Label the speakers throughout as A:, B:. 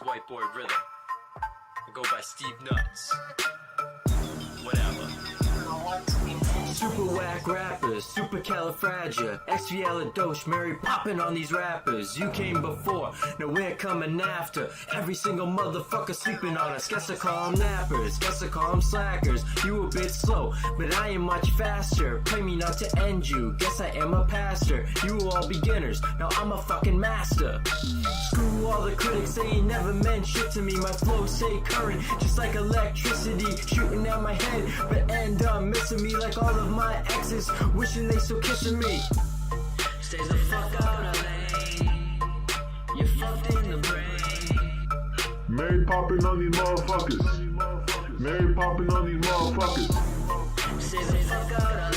A: WhiteBoyRhythm. I go by Steve Nuts. Whatever. Super whack rappers, super califragia, expialidocious, Mary popping on these rappers. You came before, now we're coming after. Every single motherfucker sleeping on us. Guess I call them nappers, guess I call them slackers. You a bit slow, but I am much faster. Pray me not to end you, guess I am a pastor. You all beginners, now I'm a fucking master. Screw all the critics, they ain't never meant shit to me. My flow stay current, just like electricity shooting out my head, but end up missing me like all of my exes, wishing they still kissing me. Stay the fuck out of lane. You fucked in the brain.
B: Mary popping on these motherfuckers. Mary popping on these motherfuckers.
A: Stay the fuck out of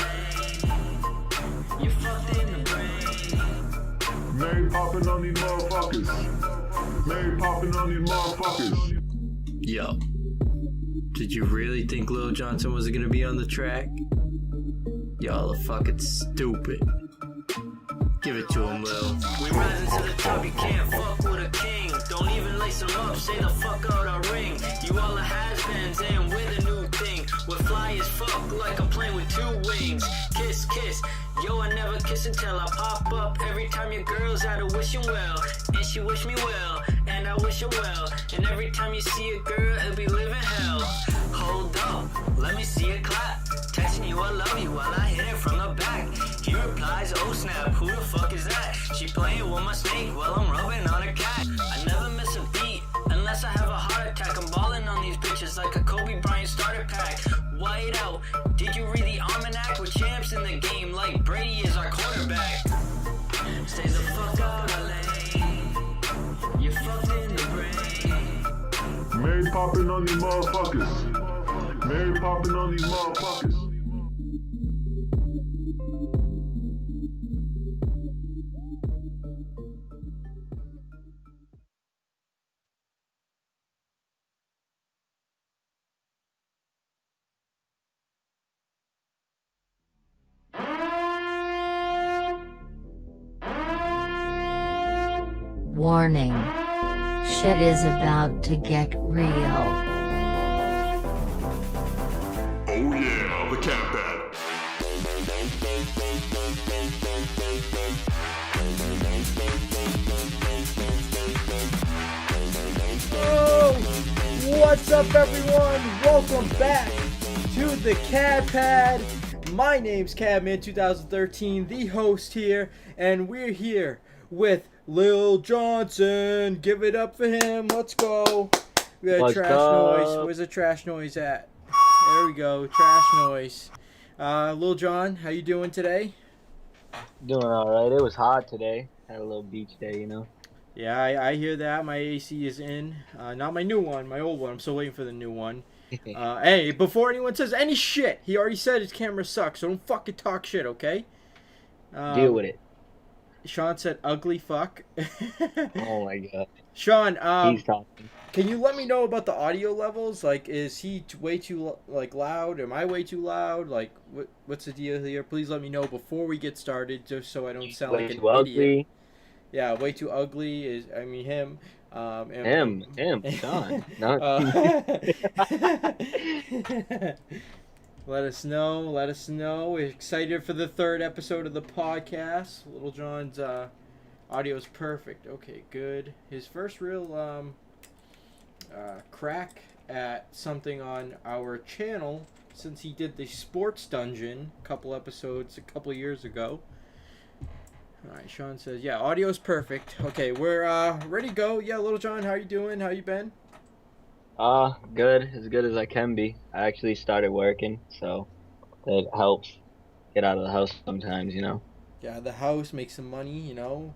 A: lane. You fucked in the brain.
B: Mary popping on these motherfuckers. Mary popping on these motherfuckers.
A: Yo, did you really think Lil Johnson was gonna be on the track? Y'all are fucking stupid. Give it to him, Lil. We rising to the top, you can't fuck with a king. Don't even lace him up, say the fuck out our ring. You all are has-beens and we're the new thing. We're fly as fuck like a plane with two wings. Kiss, kiss, yo I never kiss until I pop up. Every time your girl's out of wishing well, and she wish me well, and I wish her well. And every time you see a girl, it'll be living hell. Hold up, let me see a clap. Texting you I love you while I hit it from the back. He replies, oh snap, who the fuck is that? She playing with my snake while I'm rubbing on a cat. I never miss a beat unless I have a heart attack. I'm balling on these bitches like a Kobe Bryant starter pack. White out, did you read the almanac? With champs in the game like Brady is our quarterback. Stay the fuck out of lane. You fucked in the brain.
B: Mary popping on these motherfuckers. Mary popping on these motherfuckers.
C: Warning. Shit is about to get real.
B: Oh yeah, the CADPAD.
D: Oh, what's up everyone? Welcome back to the CADPAD. My name's Cadman2013, the host here, and we're here with Lil Johnson. Give it up for him. Let's go. We got a trash noise. Where's the trash noise at? There we go. Trash noise. Lil John, how you doing today?
E: Doing alright. It was hot today. Had a little beach day, you know.
D: Yeah, I hear that. My AC is in. Not my new one, my old one. I'm still waiting for the new one. Hey, before anyone says any shit, he already said his camera sucks, so don't fucking talk shit, okay?
E: Deal with it.
D: Sean said ugly fuck.
E: Oh my god.
D: Sean,
E: He's talking.
D: can you let me know about the audio levels? Like, is he way too loud? Am I way too loud? Like, what's the deal here? Please let me know before we get started, just so I don't sound
E: Way
D: like an
E: too ugly.
D: idiot. Yeah, way too ugly is. I mean him.
E: Him, Sean. Not
D: Let us know. We're excited for the third episode of the podcast. Little John's audio is perfect. Okay, good. His first real crack at something on our channel since he did the sports dungeon a couple years ago. Alright, Sean says, yeah, audio is perfect. Okay, we're ready to go. Yeah, Little John, how you doing? How you been?
E: good. As good as I can be. I actually started working, so that helps get out of the house sometimes, you know.
D: Yeah, the house, make some money, you know.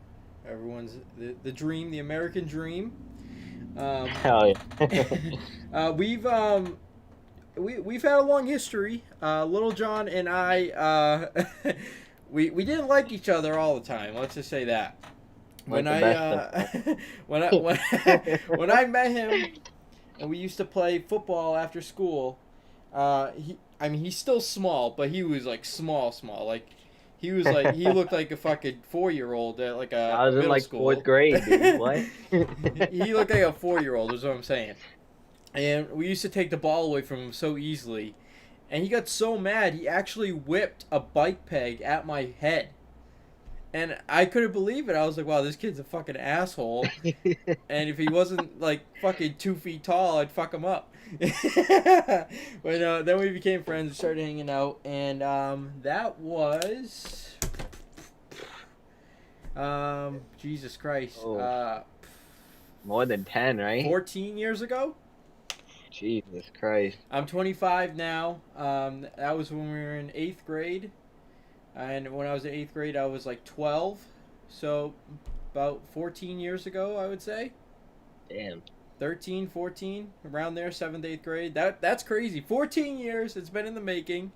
D: Everyone's the dream, the American dream.
E: Hell yeah.
D: We've had a long history. Little John and I we didn't like each other all the time. Let's just say that. When I met him and we used to play football after school, he's still small, but he was like small. Like He was like, he looked like a fucking 4-year-old at like a
E: I was in
D: middle
E: like
D: school.
E: 4th grade, dude. What?
D: He looked like a 4-year-old, is what I'm saying. And we used to take the ball away from him so easily. And he got so mad, he actually whipped a bike peg at my head. And I couldn't believe it. I was like, wow, this kid's a fucking asshole. And if he wasn't like fucking 2 feet tall, I'd fuck him up. But then we became friends, we started hanging out. And that was... Jesus Christ.
E: Oh. More than 10, right?
D: 14 years ago?
E: Jesus Christ.
D: I'm 25 now. That was when we were in 8th grade. And when I was in 8th grade, I was like 12. So about 14 years ago, I would say.
E: Damn.
D: 13, 14, around there, 7th, 8th grade. That's crazy. 14 years. It's been in the making.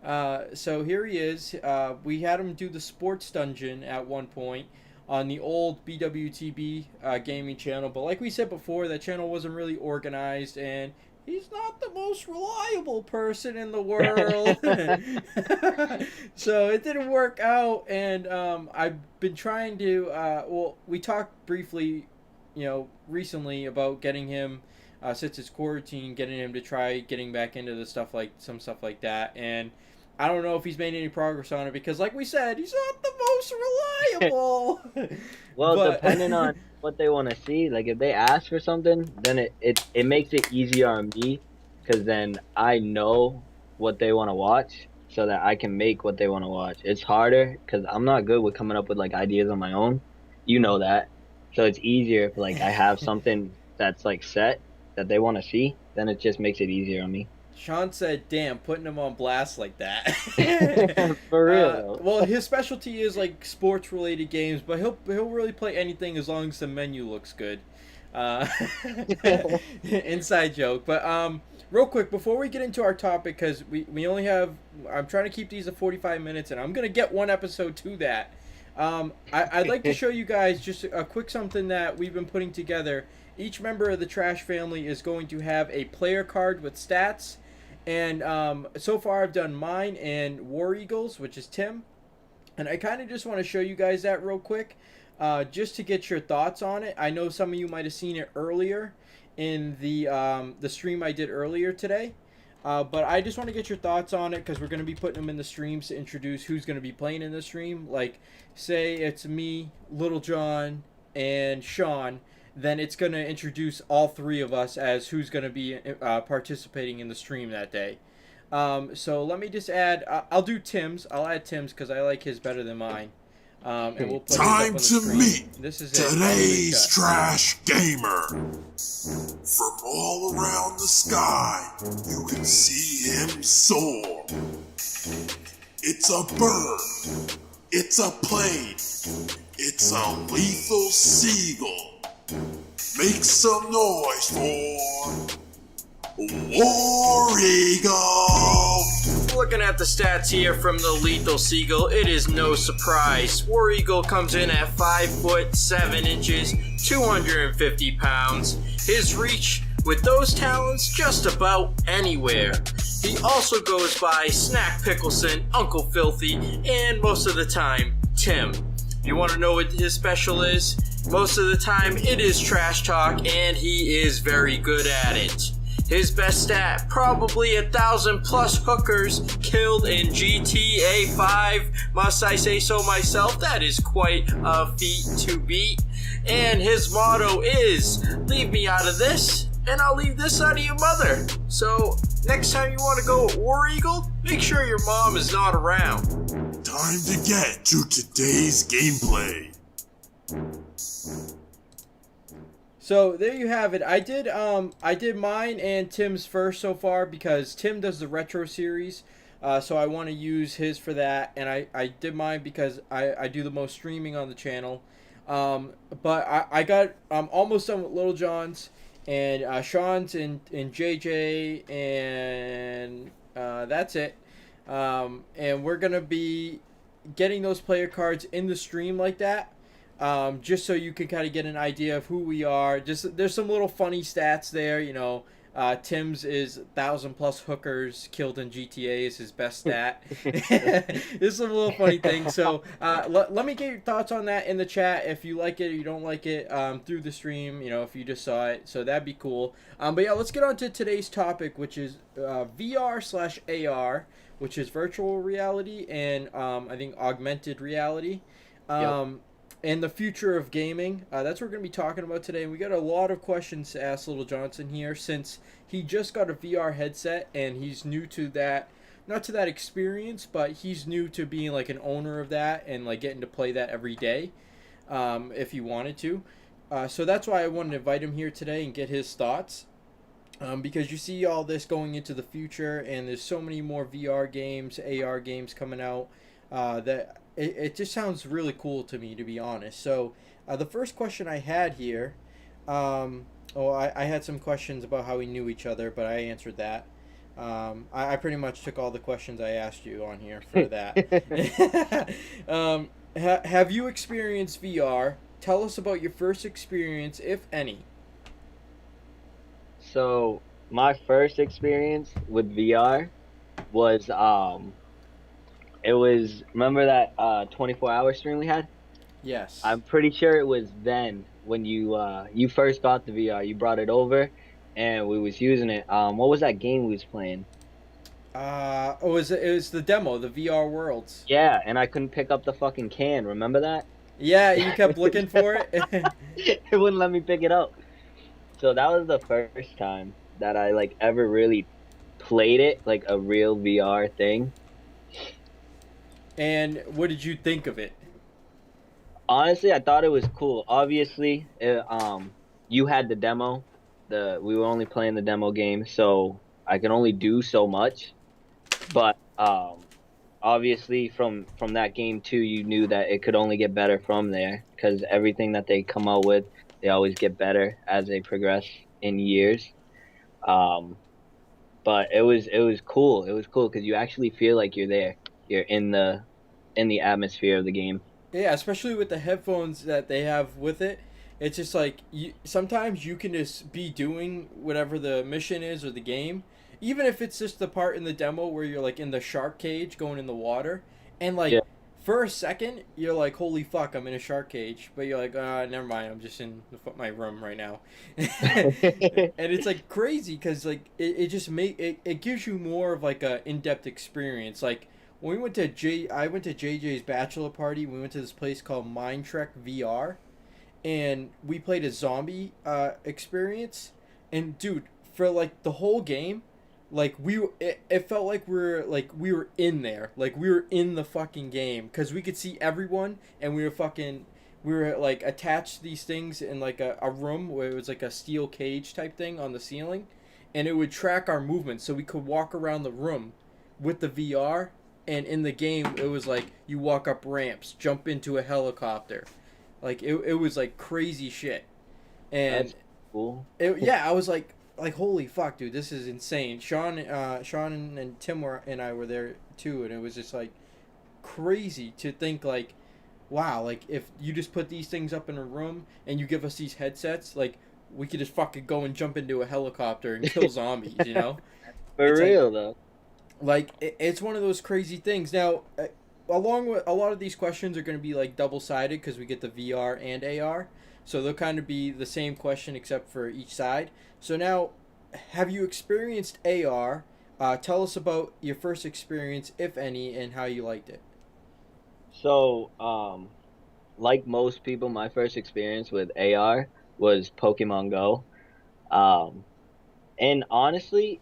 D: So here he is. We had him do the sports dungeon at one point on the old BWTB gaming channel. But like we said before, that channel wasn't really organized, and he's not the most reliable person in the world. So it didn't work out, and I've been trying to, we talked briefly, recently about getting him, since it's quarantine, getting him to try getting back into some stuff like that, and I don't know if he's made any progress on it because, like we said, he's not the most reliable.
E: Well, depending on what they want to see, like if they ask for something, then it makes it easier on me because then I know what they want to watch so that I can make what they want to watch. It's harder because I'm not good with coming up with like ideas on my own. You know that. So it's easier if like I have something that's like set that they want to see, then it just makes it easier on me.
D: Sean said, damn, putting him on blast like that.
E: For real.
D: Well, his specialty is like sports related games, but he'll really play anything as long as the menu looks good. Inside joke. But real quick, before we get into our topic, because we only have, I'm trying to keep these at 45 minutes, and I'm going to get one episode to that. I'd like to show you guys just a quick something that we've been putting together. Each member of the Trash family is going to have a player card with stats. And so far I've done mine and War Eagles, which is Tim. And I kind of just want to show you guys that real quick, just to get your thoughts on it. I know some of you might have seen it earlier in the stream I did earlier today. But I just want to get your thoughts on it because we're going to be putting them in the streams to introduce who's going to be playing in the stream. Like, say it's me, Lil John, and Sean. Then it's going to introduce all three of us as who's going to be participating in the stream that day. So let me just add, I'll do Tim's. I'll add Tim's because I like his better than mine. And we'll put
F: Time to meet
D: this is
F: today's Trash Gamer. From all around the sky, you can see him soar. It's a bird. It's a plane. It's a lethal seagull. Make some noise for War Eagle!
A: Looking at the stats here from the Lethal Seagull, it is no surprise. War Eagle comes in at 5 foot 7 inches, 250 pounds. His reach with those talons just about anywhere. He also goes by Snack Pickleson, Uncle Filthy, and most of the time, Tim. You want to know what his special is? Most of the time, it is trash talk, and he is very good at it. His best stat, probably 1,000 plus hookers killed in GTA 5. Must I say so myself? That is quite a feat to beat. And his motto is, leave me out of this, and I'll leave this out of your mother. So, next time you want to go with War Eagle, make sure your mom is not around.
F: Time to get to today's gameplay.
D: So there you have it. I did mine and Tim's first so far because Tim does the retro series, so I want to use his for that, and I did mine because I do the most streaming on the channel. But I got almost done with Lil John's and Sean's and JJ, and that's it. And we're gonna be getting those player cards in the stream like that. Just so you can kind of get an idea of who we are. Just there's some little funny stats there, Tim's is 1,000+ hookers killed in GTA is his best stat. This is a little funny thing. So let me get your thoughts on that in the chat. If you like it or you don't like it, through the stream, if you just saw it. So that'd be cool. But yeah, let's get on to today's topic, which is VR/AR, which is virtual reality and I think augmented reality. And the future of gaming. That's what we're going to be talking about today. And we got a lot of questions to ask Lil Johnson here, since he just got a VR headset and he's new to that, not to that experience, but he's new to being like an owner of that and like getting to play that every day, if he wanted to. So that's why I wanted to invite him here today and get his thoughts. Because you see all this going into the future, and there's so many more VR games, AR games coming out, that it just sounds really cool to me, to be honest. So the first question I had here, I had some questions about how we knew each other, but I answered that. I pretty much took all the questions I asked you on here for that. Have you experienced VR? Tell us about your first experience, if any.
E: So my first experience with VR was remember that 24-hour stream we had?
D: Yes.
E: I'm pretty sure it was then when you first got the VR. You brought it over, and we was using it. What was that game we was playing?
D: It was the demo, the VR Worlds.
E: Yeah, and I couldn't pick up the fucking can. Remember that?
D: Yeah, you kept looking for it.
E: It wouldn't let me pick it up. So that was the first time that I like ever really played it, like a real VR thing.
D: And what did you think of it?
E: Honestly, I thought it was cool. Obviously, you had the demo. We were only playing the demo game, so I could only do so much. But obviously, from that game too, you knew that it could only get better from there, because everything that they come out with, they always get better as they progress in years. But it was cool. It was cool because you actually feel like you're there. You're in the atmosphere of the game.
D: Yeah, especially with the headphones that they have with it. It's just like sometimes you can just be doing whatever the mission is or the game, even if it's just the part in the demo where you're like in the shark cage going in the water, and like for a second you're like, holy fuck, I'm in a shark cage, but you're like, never mind, I'm just in my room right now. And it's like crazy because like it just it gives you more of like a in-depth experience. Like when we went to I went to JJ's bachelor party, we went to this place called Mind Trek VR, and we played a zombie experience, and dude, for like the whole game, like it felt like we were in there, like we were in the fucking game, because we could see everyone, and we were like attached to these things in like a room where it was like a steel cage type thing on the ceiling, and it would track our movements, so we could walk around the room with the VR. And in the game, it was like you walk up ramps, jump into a helicopter, like it was like crazy shit. And
E: that's cool.
D: I was like holy fuck, dude, this is insane. Sean and Tim and I were there too, and it was just like crazy to think like, wow, like if you just put these things up in a room and you give us these headsets, like we could just fucking go and jump into a helicopter and kill zombies,
E: For
D: it's
E: real
D: like,
E: though.
D: Like it's one of those crazy things. Now, along with a lot of these questions are going to be like double-sided because we get the VR and AR, so they'll kind of be the same question except for each side. So now, have you experienced AR? Tell us about your first experience, if any, and how you liked it.
E: So, like most people, my first experience with AR was Pokemon Go. And honestly,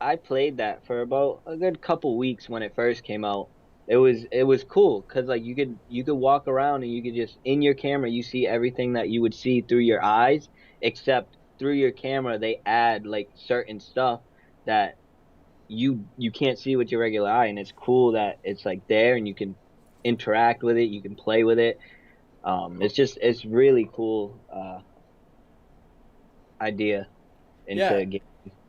E: I played that for about a good couple weeks when it first came out. It was cool because like you could walk around and you could just, in your camera, you see everything that you would see through your eyes, except through your camera they add like certain stuff that you can't see with your regular eye, and it's cool that it's like there and you can interact with it, you can play with it. It's really cool idea into a game.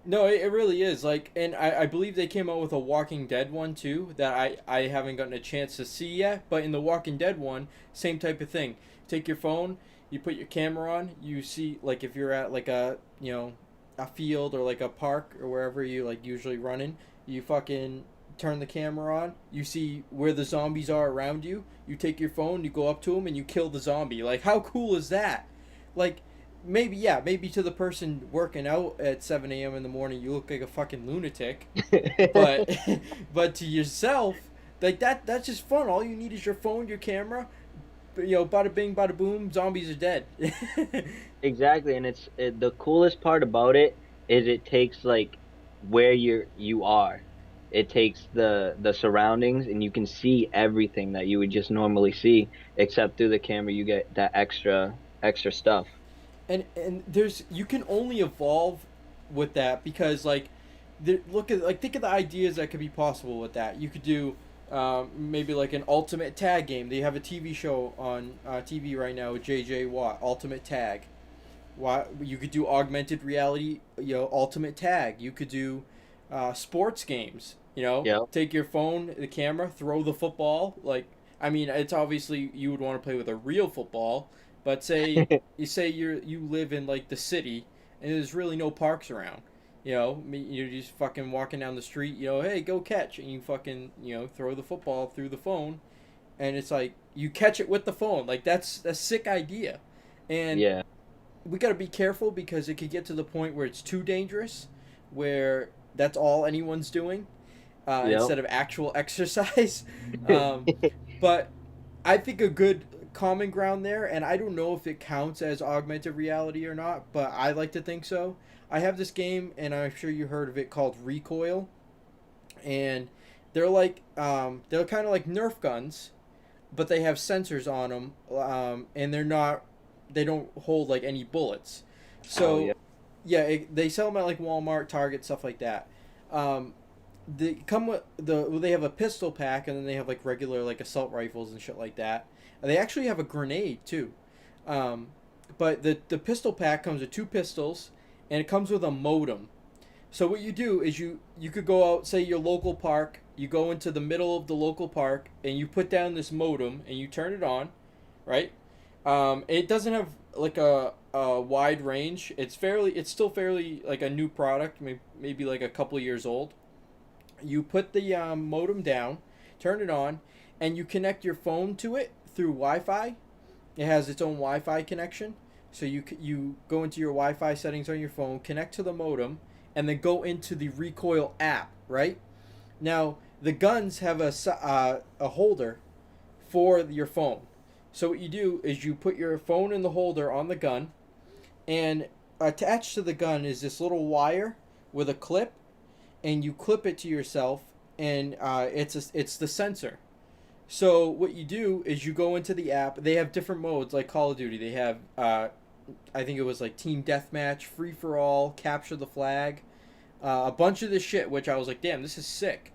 D: No, it really is. Like, and I believe they came out with a Walking Dead one too that I haven't gotten a chance to see yet. But in the Walking Dead one, same type of thing. Take your phone, you put your camera on, you see, like if you're at like a a field or like a park or wherever you like usually running, you fucking turn the camera on, you see where the zombies are around you, you take your phone, you go up to them and you kill the zombie. Like, how cool is that? Like, maybe to the person working out at 7 a.m. in the morning you look like a fucking lunatic, but but to yourself, like that's just fun. All you need is your phone, your camera, bada bing, bada boom, zombies are dead.
E: Exactly, and the coolest part about it is it takes like where you are. It takes the surroundings, and you can see everything that you would just normally see, except through the camera you get that extra stuff.
D: And you can only evolve with that because like think of the ideas that could be possible with that. You could do maybe like an ultimate tag game. They have a TV show on TV right now with JJ Watt, Ultimate Tag. You could do augmented reality, ultimate tag. You could do sports games.
E: Yep.
D: Take your phone, the camera, throw the football. Like, I mean, it's obviously you would want to play with a real football, but say you live in like the city and there's really no parks around. You're just fucking walking down the street. Hey, go catch, and you fucking throw the football through the phone, and it's like you catch it with the phone. Like that's a sick idea, and
E: yeah.
D: We got to be careful because it could get to the point where it's too dangerous, where that's all anyone's doing instead of actual exercise. But I think a good common ground there, and I don't know if it counts as augmented reality or not, but I like to think so. I have this game, and I'm sure you heard of it, called Recoil, and they're like they're kind of like Nerf guns, but they have sensors on them, and they don't hold like any bullets. So they sell them at like Walmart, Target, stuff like that. They come with they have a pistol pack, and then they have like regular like assault rifles and shit like that. And they actually have a grenade too, but the pistol pack comes with 2 pistols, and it comes with a modem. So what you do is you could go out, say your local park, you go into the middle of the local park, and you put down this modem and you turn it on, right? It doesn't have like a wide range. It's still fairly like a new product, maybe like a couple of years old. You put the modem down, turn it on, and you connect your phone to it through Wi-Fi. It has its own Wi-Fi connection. So you go into your Wi-Fi settings on your phone, connect to the modem, and then go into the Recoil app, right? Now, the guns have a holder for your phone. So what you do is you put your phone in the holder on the gun, and attached to the gun is this little wire with a clip, and you clip it to yourself, and it's the sensor. So what you do is you go into the app. They have different modes, like Call of Duty. They have, I think it was like Team Deathmatch, Free for All, Capture the Flag, a bunch of this shit, which I was like, damn, this is sick.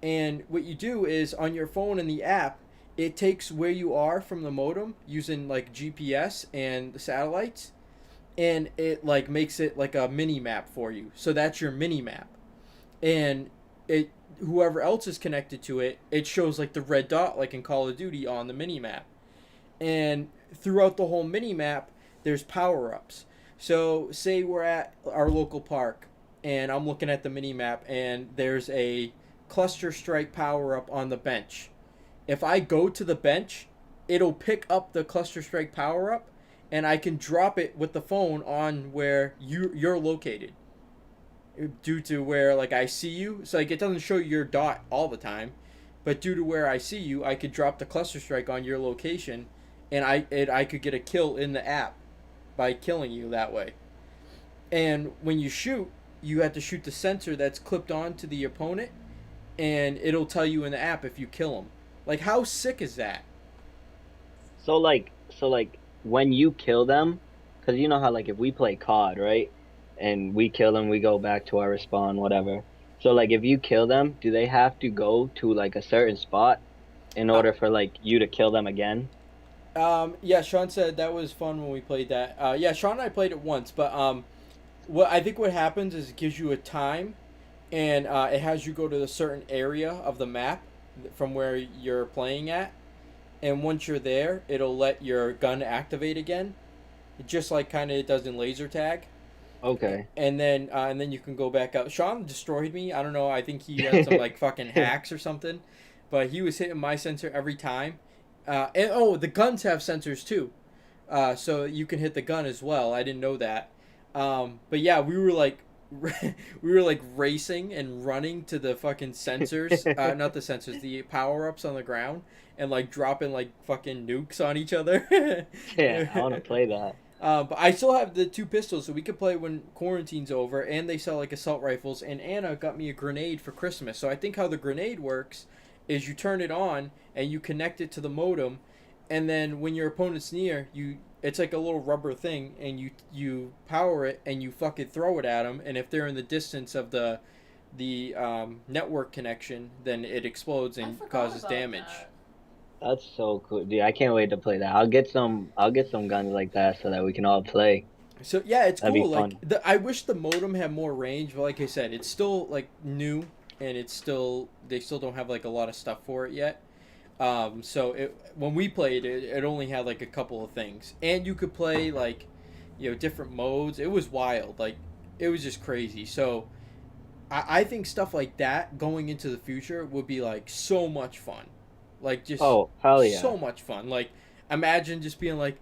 D: And what you do is on your phone in the app, it takes where you are from the modem using like GPS and the satellites, and it like makes it like a mini map for you. So that's your mini map, and whoever else is connected to it, it shows like the red dot like in Call of Duty on the mini map. And throughout the whole mini map, there's power-ups. So say we're at our local park, and I'm looking at the mini map, and there's a cluster strike power-up on the bench. If I go to the bench, it'll pick up the cluster strike power-up, and I can drop it with the phone on where you're located, due to where like I see you. So like it doesn't show your dot all the time, but due to where I see you, I could drop the cluster strike on your location, and I could get a kill in the app by killing you that way. And when you shoot, you have to shoot the sensor that's clipped onto the opponent, and it'll tell you in the app if you kill them. Like, how sick is that?
E: So like when you kill them, because you know how like if we play COD, right, and we kill them, we go back to our respawn, whatever. So like if you kill them, do they have to go to like a certain spot in order for like you to kill them again?
D: Yeah, Sean said that was fun when we played that. Yeah, Sean and I played it once, but what happens is it gives you a time, and it has you go to a certain area of the map from where you're playing at, and once you're there, it'll let your gun activate again, just like kind of it does in laser tag.
E: Okay.
D: and then you can go back out. Sean destroyed me. I don't know. I think he had some like fucking hacks or something, but he was hitting my sensor every time. And the guns have sensors too, so you can hit the gun as well. I didn't know that. But yeah, we were like racing and running to the fucking sensors, not the sensors, the power ups on the ground, and like dropping like fucking nukes on each other.
E: Yeah, I want to play that.
D: But I still have the 2 pistols, so we could play when quarantine's over. And they sell like assault rifles. And Anna got me a grenade for Christmas. So I think how the grenade works is you turn it on and you connect it to the modem, and then when your opponent's near, it's like a little rubber thing, and you power it and you fucking throw it at them. And if they're in the distance of the network connection, then it explodes and causes damage.
E: That's so cool, dude. I can't wait to play that. I'll get some guns like that so that we can all play.
D: So yeah, it's
E: That'd
D: cool.
E: be
D: Like
E: fun.
D: I wish the modem had more range, but like I said, it's still like new, and they still don't have like a lot of stuff for it yet. So when we played it only had like a couple of things, and you could play like, different modes. It was wild, like it was just crazy. So I think stuff like that going into the future would be like so much fun, like just
E: hell yeah.
D: so much fun. Like imagine just being like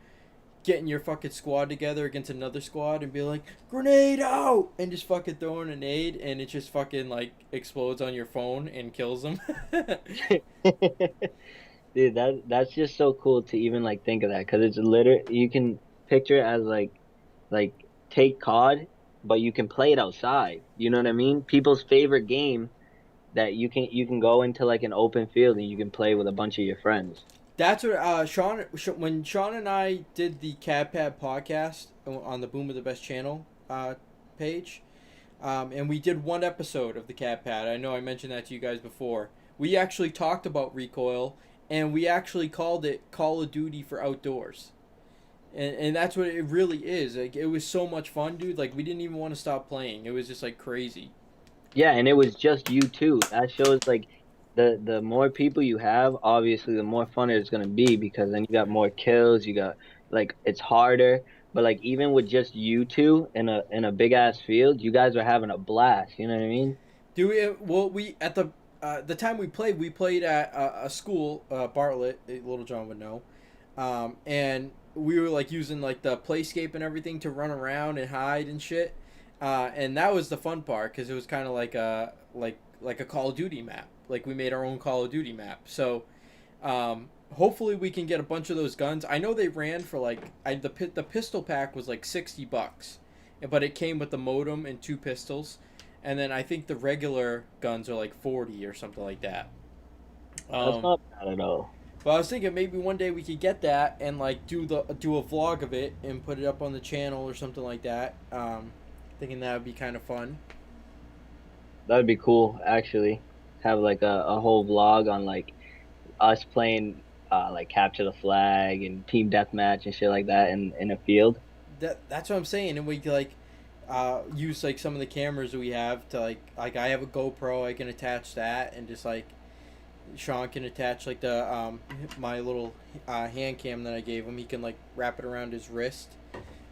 D: getting your fucking squad together against another squad and be like, grenade out, and just fucking throwing a nade, and it just fucking like explodes on your phone and kills them.
E: Dude, that's just so cool to even like think of that, because it's literally, you can picture it as like take COD, but you can play it outside. You know what I mean? People's favorite game that you can go into like an open field and you can play with a bunch of your friends.
D: That's what when Sean and I did the CADPAD podcast on the Boom of the Best channel page, and we did 1 episode of the CADPAD. I know I mentioned that to you guys before. We actually talked about recoil, and we actually called it Call of Duty for outdoors. And that's what it really is. Like it was so much fun, dude. Like we didn't even want to stop playing. It was just like crazy.
E: Yeah, and it was just you two. That shows like the more people you have, obviously the more fun it's gonna be, because then you got more kills. You got like it's harder. But like even with just you two in a big ass field, you guys were having a blast. You know what I mean?
D: We at the time we played at a school, Bartlett. Little John would know, and we were like using like the playscape and everything to run around and hide and shit, and that was the fun part, because it was kind of like a Call of Duty map. Like we made our own Call of Duty map. So hopefully we can get a bunch of those guns. I know they ran for like the pistol pack was like $60, but it came with the modem and 2 pistols. And then I think the regular guns are like 40 or something like that.
E: That's not bad at all.
D: But I was thinking maybe one day we could get that and like do a vlog of it and put it up on the channel or something like that. Thinking that would be kind of fun.
E: That'd be cool, actually. Have like a whole vlog on like us playing like capture the flag and team deathmatch and shit like that in a field.
D: That's what I'm saying, and we could like use like some of the cameras that we have to like I have a GoPro, I can attach that, and just like Sean can attach like the my little hand cam that I gave him. He can like wrap it around his wrist,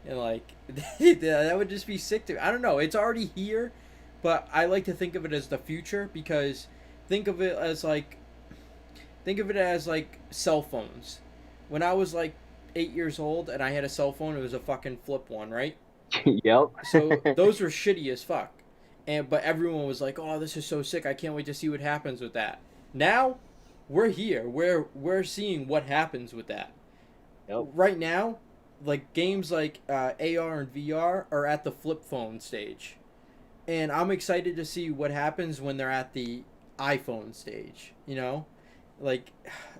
D: and like that would just be sick to. I don't know, it's already here, but I like to think of it as the future, because think of it as like cell phones. When I was like 8 years old and I had a cell phone, it was a fucking flip one, right?
E: Yep.
D: So those were shitty as fuck, but everyone was like, "Oh, this is so sick! I can't wait to see what happens with that." Now, we're here. We're seeing what happens with that.
E: Yep.
D: Right now, like games like AR and VR are at the flip phone stage, and I'm excited to see what happens when they're at the iPhone stage. You know, like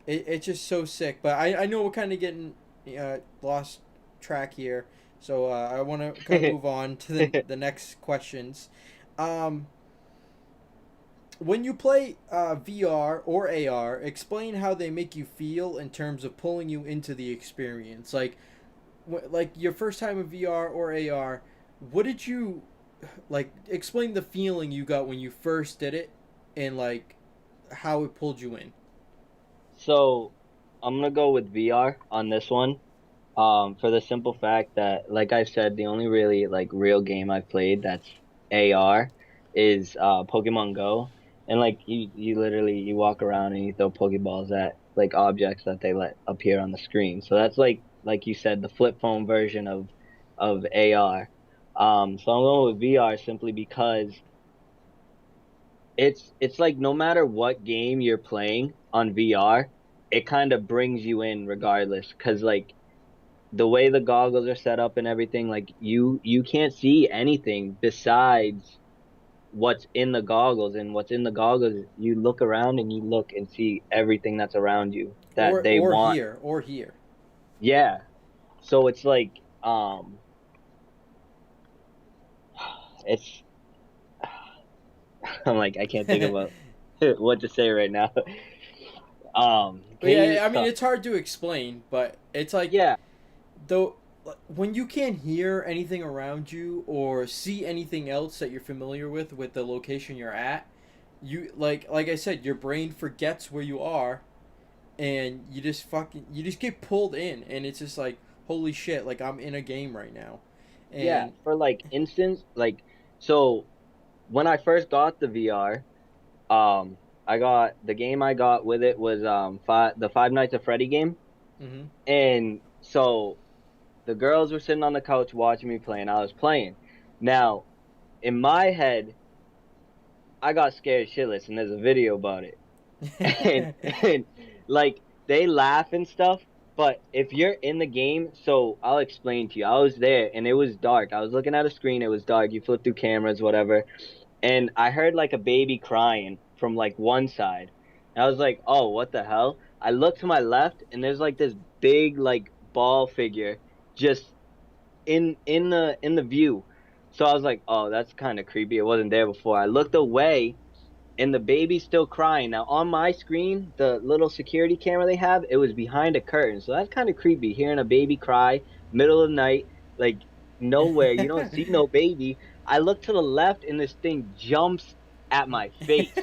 D: it's just so sick. But I know we're kind of getting lost track here. So I want to kind of move on to the next questions. When you play VR or AR, explain how they make you feel in terms of pulling you into the experience. Like your first time in VR or AR, what did you like? Explain the feeling you got when you first did it, and like how it pulled you in.
E: So I'm gonna go with VR on this one. For the simple fact that, like I said, the only really like real game I've played that's AR is Pokemon Go, and like you literally you walk around and you throw Pokeballs at like objects that they let appear on the screen. So that's like you said, the flip phone version of AR. So I'm going with VR simply because it's like no matter what game you're playing on VR, it kind of brings you in regardless, because like the way the goggles are set up and everything, like you can't see anything besides what's in the goggles, and what's in the goggles, you look around and you look and see everything that's around you that they
D: or
E: want.
D: here.
E: Yeah. So it's like it's I'm like I can't think about what to say right now.
D: But yeah, I mean it's hard to explain, but it's like
E: yeah.
D: though when you can't hear anything around you or see anything else that you're familiar with the location you're at, you like I said, your brain forgets where you are, and you just get pulled in, and it's just like holy shit, like I'm in a game right now. And
E: Yeah, for like instance, like so when I first got the VR, I got the game I got with it was the Five Nights at Freddy game,
D: mhm.
E: and so the girls were sitting on the couch watching me play, and I was playing. Now, in my head, I got scared shitless, and there's a video about it. And like they laugh and stuff, but if you're in the game, so I'll explain to you. I was there and it was dark. I was looking at a screen, it was dark. You flip through cameras, whatever. And I heard like a baby crying from like one side. And I was like, "Oh, what the hell?" I looked to my left and there's like this big like ball figure just in the view. So I was like, "Oh, that's kind of creepy. It wasn't there before." I looked away and the baby's still crying. Now on my screen, the little security camera they have, it was behind a curtain. So that's kind of creepy, hearing a baby cry middle of the night, like nowhere. You don't see no baby. I look to the left and this thing jumps at my face.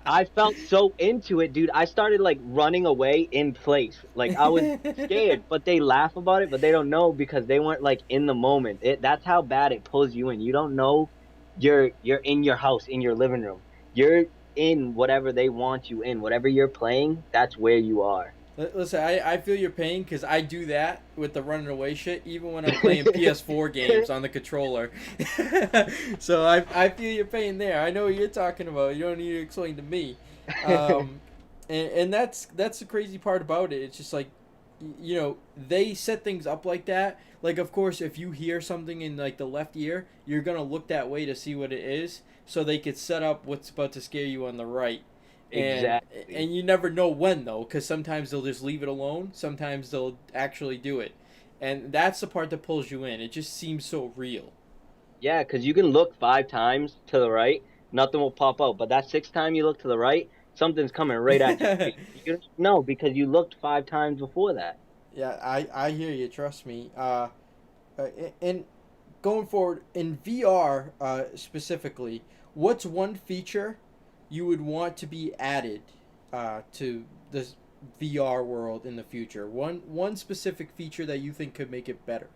E: I felt so into it, dude. I started like running away in place. Like I was scared, but they laugh about it, but they don't know because they weren't like in the moment. That's how bad it pulls you in. You don't know you're in your house, in your living room. You're in whatever they want you in. Whatever you're playing, that's where you are.
D: Listen, I feel your pain because I do that with the running away shit, even when I'm playing PS4 games on the controller. So I feel your pain there. I know what you're talking about. You don't need to explain to me. And that's the crazy part about it. It's just like, you know, they set things up like that. Like, of course, if you hear something in like the left ear, you're gonna look that way to see what it is, so they could set up what's about to scare you on the right.
E: Exactly.
D: And you never know when, though, because sometimes they'll just leave it alone. Sometimes they'll actually do it. And that's the part that pulls you in. It just seems so real.
E: Yeah, because you can look 5 times to the right, nothing will pop out. But that sixth time you look to the right, something's coming right at you. You don't know because you looked 5 times before that.
D: Yeah, I hear you. Trust me. And going forward, in VR specifically, what's one feature you would want to be added to this VR world in the future? One specific feature that you think could make it better.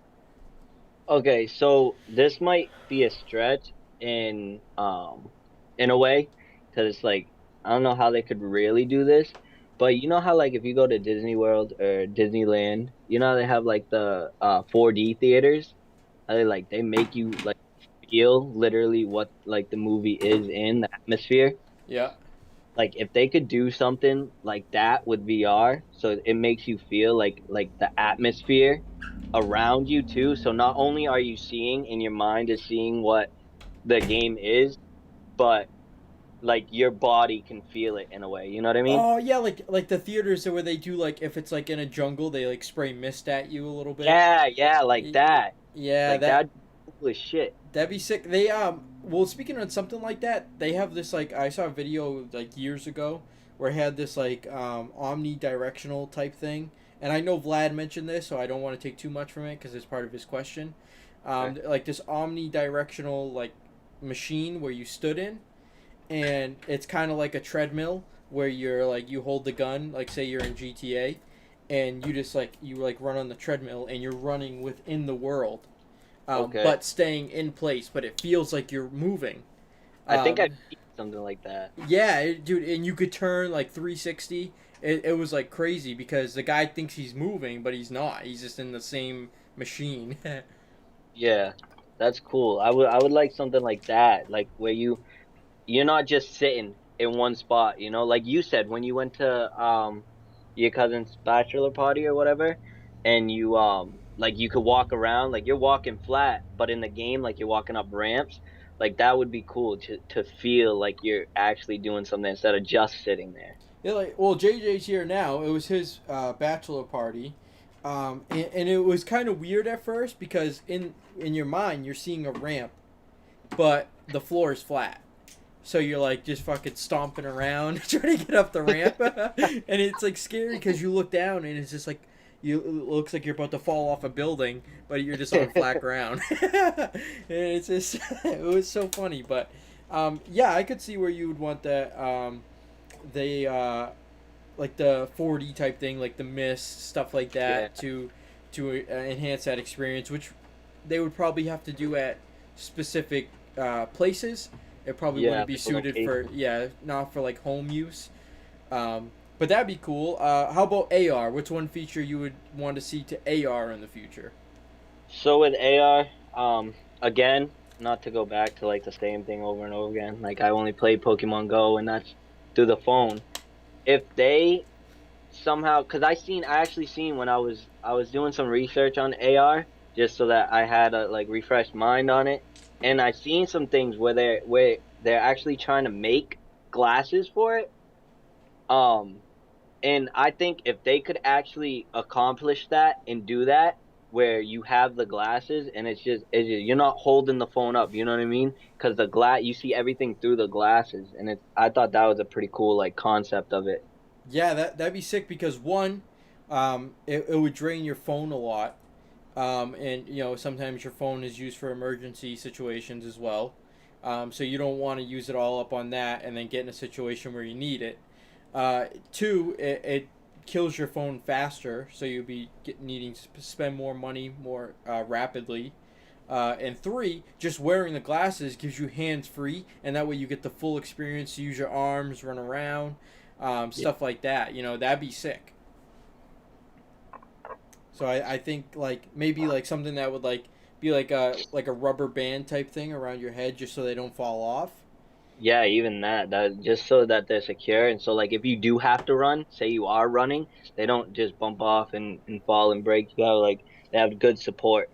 E: Okay, so this might be a stretch in a way, because it's like I don't know how they could really do this, but you know how like if you go to Disney World or Disneyland, you know how they have like the 4D theaters? How they make you like feel literally what like the movie is in the atmosphere.
D: Yeah.
E: Like if they could do something like that with VR, so it makes you feel like the atmosphere around you too. So not only are you seeing and your mind is seeing what the game is, but like your body can feel it in a way. You know what I mean?
D: Oh yeah, like the theaters where they do like if it's like in a jungle, they like spray mist at you a little bit.
E: Yeah, like that.
D: Yeah,
E: like
D: that
E: cool as shit.
D: that'd be sick. They well, speaking on something like that, they have this like I saw a video like years ago where it had this like omnidirectional type thing, and I know Vlad mentioned this, so I don't want to take too much from it because it's part of his question.
E: Okay.
D: Like this omnidirectional like machine where you stood in, and it's kind of like a treadmill where you're like you hold the gun, like say you're in GTA, and you run on the treadmill and you're running within the world,
E: Okay.
D: but staying in place, but it feels like you're moving.
E: I think I've seen something like that.
D: Yeah, dude, and you could turn like 360. It was like crazy because the guy thinks he's moving, but he's not. He's just in the same machine.
E: Yeah, that's cool. I would like something like that, like where you're not just sitting in one spot, you know? Like you said, when you went to your cousin's bachelor party or whatever, and you like you could walk around, like you're walking flat, but in the game like you're walking up ramps. Like that would be cool to feel like you're actually doing something instead of just sitting there.
D: Yeah, well, JJ's here now. It was his bachelor party, and it was kind of weird at first because in your mind you're seeing a ramp, but the floor is flat. So you're like just fucking stomping around trying to get up the ramp, and it's like scary because you look down and it's just like it looks like you're about to fall off a building, but you're just on flat ground. And it's just it was so funny, but yeah, I could see where you would want that. They like the 4D type thing, like the mist stuff like that, to enhance that experience, which they would probably have to do at specific places. It probably wouldn't be suited for not for like home use. But that'd be cool. How about AR? What's one feature you would want to see to AR in the future?
E: So with AR, again, not to go back to like the same thing over and over again. Like I only played Pokemon Go, and that's through the phone. If they somehow, because I actually seen when I was doing some research on AR, just so that I had a like refreshed mind on it, and I seen some things where they're actually trying to make glasses for it. And I think if they could actually accomplish that and do that, where you have the glasses and it's just you're not holding the phone up, you know what I mean? Because you see everything through the glasses, and I thought that was a pretty cool like concept of it.
D: Yeah, that'd be sick because one, it would drain your phone a lot, and sometimes your phone is used for emergency situations as well, so you don't want to use it all up on that and then get in a situation where you need it. Two, it kills your phone faster, so you'll be needing to spend more money more rapidly. And three, just wearing the glasses gives you hands free, and that way you get the full experience to use your arms, run around, stuff like that. That'd be sick. So I think like maybe like something that would like be like a rubber band type thing around your head just so they don't fall off.
E: Yeah, even that just so that they're secure, and so like if you do have to run, say you are running, they don't just bump off and fall and break. You have like they have good support.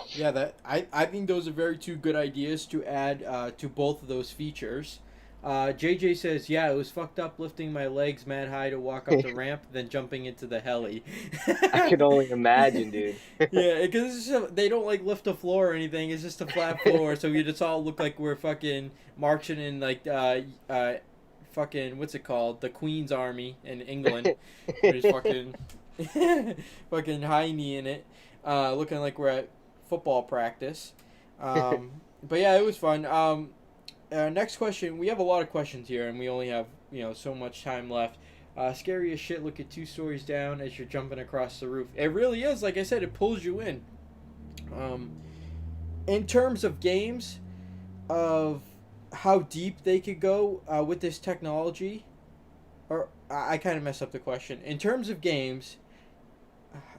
D: Yeah, I think those are very two good ideas to add to both of those features. JJ says, yeah, it was fucked up lifting my legs mad high to walk up the ramp, then jumping into the heli.
E: I could only imagine, dude.
D: Yeah, because they don't like lift the floor or anything. It's just a flat floor, so we just all look like we're fucking marching in like fucking what's it called, the Queen's Army in England. We're just fucking fucking high knee in it, looking like we're at football practice. But yeah, it was fun. Next question. We have a lot of questions here, and we only have so much time left. Scary as shit. Look at 2 stories down as you're jumping across the roof. It really is. Like I said, it pulls you in. In terms of games, of how deep they could go with this technology, or I kind of messed up the question. In terms of games,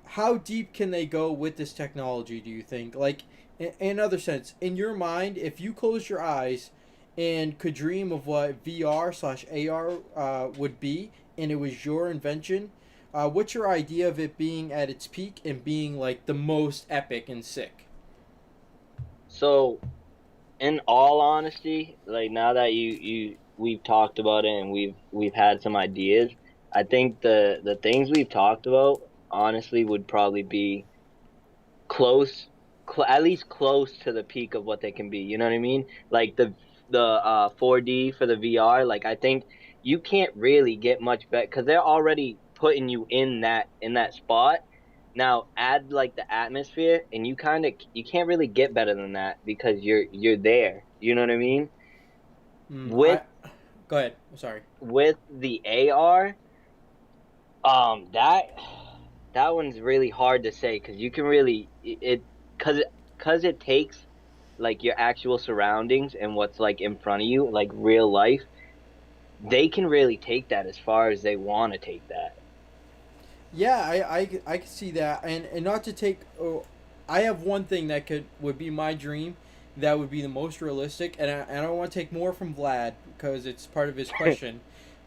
D: how deep can they go with this technology? Do you think? Like, in other sense, in your mind, if you close your eyes and could dream of what VR/AR would be, and it was your invention, what's your idea of it being at its peak and being like the most epic and sick?
E: So, in all honesty, like now that we've talked about it and we've had some ideas, I think the things we've talked about honestly would probably be at least close to the peak of what they can be. You know what I mean? Like the 4D for the VR, like I think you can't really get much better because they're already putting you in that spot. Now add like the atmosphere, and you can't really get better than that because you're there. You know what I mean?
D: Go ahead. I'm sorry.
E: With the AR, that one's really hard to say because you can really because it takes like your actual surroundings and what's like in front of you, like real life. They can really take that as far as they want to take that.
D: Yeah, I can see that, and not to take. Oh, I have one thing that would be my dream, that would be the most realistic, and I don't want to take more from Vlad because it's part of his question,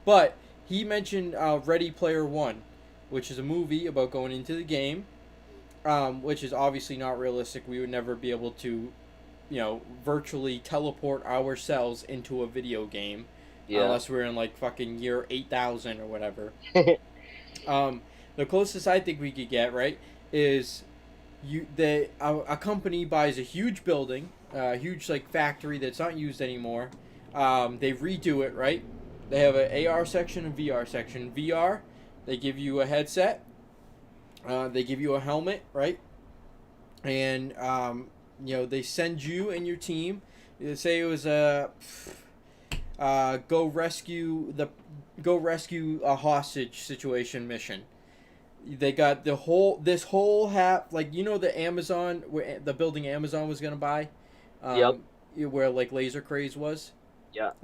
D: but he mentioned Ready Player One, which is a movie about going into the game, which is obviously not realistic. We would never be able to, virtually teleport ourselves into a video game, unless we're in like fucking year 8000 or whatever. The closest I think we could get, right, is a company buys a huge building, a huge like factory that's not used anymore. They redo it, right? They have an AR section and VR section. VR, they give you a headset. They give you a helmet, right? And they send you and your team. Say it was go rescue a hostage situation mission. They got this whole half, like, the Amazon, the building Amazon was gonna buy, where like Laser Craze was,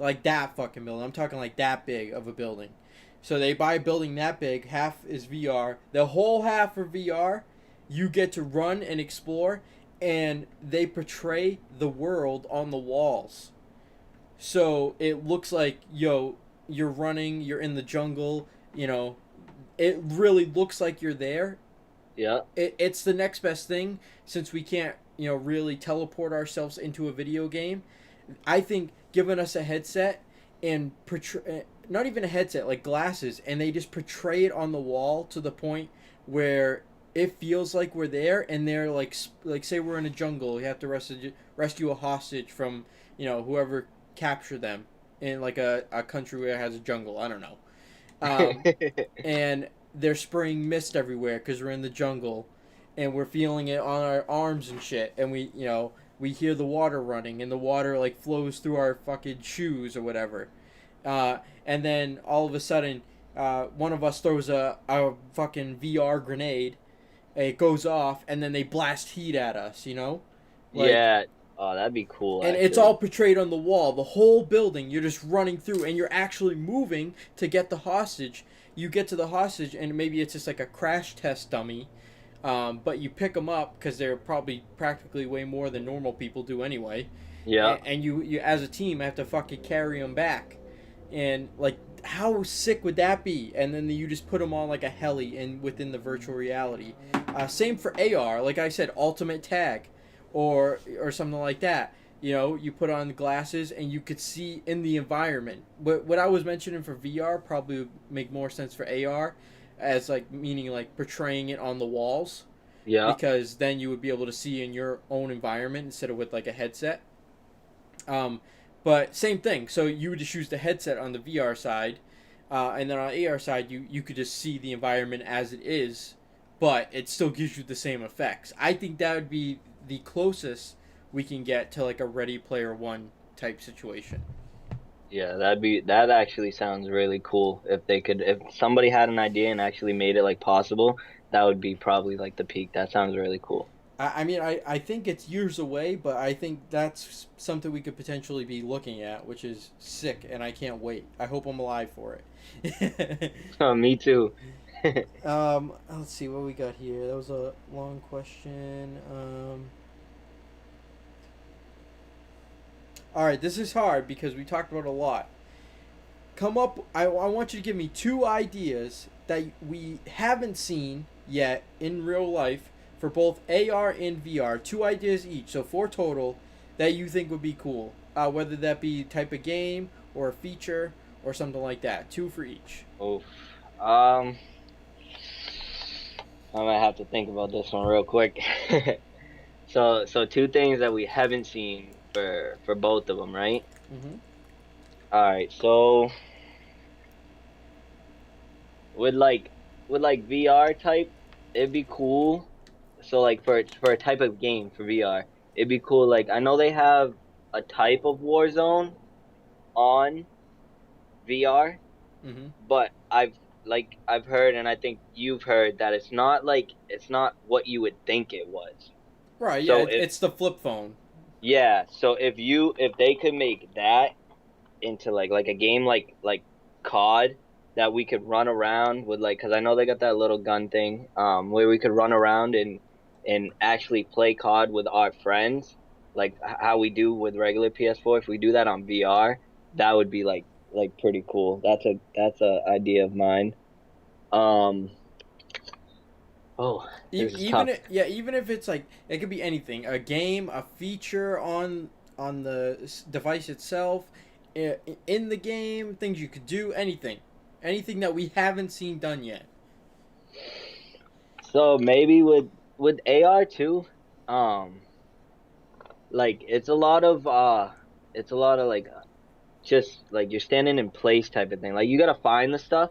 D: like that fucking building. I'm talking like that big of a building. So they buy a building that big, half is VR, the whole half for VR. You get to run and explore, and they portray the world on the walls. So it looks like, you're running, you're in the jungle, it really looks like you're there.
E: Yeah.
D: It's the next best thing, since we can't, really teleport ourselves into a video game. I think giving us a headset and not even a headset, like glasses, and they just portray it on the wall to the point where it feels like we're there, and they're like say we're in a jungle, we have to rescue a hostage from, whoever captured them in like a country where it has a jungle. I don't know. And they're spraying mist everywhere because we're in the jungle, and we're feeling it on our arms and shit, and we hear the water running, and the water like flows through our fucking shoes or whatever, and then all of a sudden one of us throws a fucking VR grenade, it goes off, and then they blast heat at us,
E: Yeah. Oh, that'd be cool.
D: And
E: actually.
D: it's all portrayed on the wall. The whole building, you're just running through, and you're actually moving to get the hostage. You get to the hostage, and maybe it's just like a crash test dummy, but you pick them up because they're probably practically way more than normal people do anyway.
E: Yeah.
D: And you as a team have to fucking carry them back, and like, how sick would that be? And then you just put them on like a heli within the virtual reality. Same for AR, like I said, ultimate tag. Or something like that. You put on the glasses and you could see in the environment. But what I was mentioning for VR probably would make more sense for AR, as like meaning like portraying it on the walls.
E: Yeah.
D: Because then you would be able to see in your own environment instead of with like a headset. But same thing. So you would just use the headset on the VR side, and then on the AR side you could just see the environment as it is, but it still gives you the same effects. I think that would be the closest we can get to like a Ready Player One type situation.
E: Yeah, that actually sounds really cool. If somebody had an idea and actually made it like possible, that would be probably like the peak. That sounds really cool.
D: I mean, I think it's years away, but I think that's something we could potentially be looking at, which is sick, and I can't wait. I hope I'm alive for it.
E: Me too.
D: Let's see what we got here. That was a long question. All right, this is hard because we talked about a lot. I want you to give me 2 ideas that we haven't seen yet in real life for both AR and VR. 2 ideas each, so 4 total, that you think would be cool. Whether that be type of game or a feature or something like that. 2 for each.
E: Oof. I might have to think about this one real quick. So 2 things that we haven't seen for both of them, right?
D: Mm-hmm.
E: All right. So with like VR type, it'd be cool. So like for a type of game for VR, it'd be cool. Like, I know they have a type of Warzone on VR,
D: Mm-hmm.
E: but like I've heard, and I think you've heard that it's not what you would think it was.
D: Right, yeah,
E: So
D: it's the flip phone.
E: yeah, so if they could make that into like a game like COD that we could run around with, like, because I know they got that little gun thing where we could run around and actually play COD with our friends, like how we do with regular PS4. If we do that on VR, that would be like pretty cool. That's a idea of mine. Oh, this is tough.
D: Even if it's like, it could be anything, a game, a feature on the device itself, in the game, things you could do, anything that we haven't seen done yet.
E: So maybe with AR too, like it's a lot of like just like you're standing in place type of thing. Like you gotta find the stuff,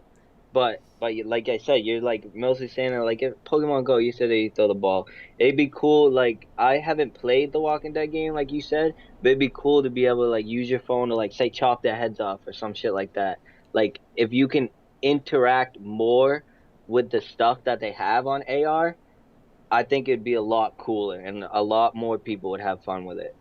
E: but like I said, you're like mostly standing like if Pokemon Go. You said that you throw the ball. It'd be cool. Like I haven't played the Walking Dead game like you said, but it'd be cool to be able to like use your phone to like say chop their heads off or some shit like that. Like if you can interact more with the stuff that they have on AR, I think it'd be a lot cooler and a lot more people would have fun with it.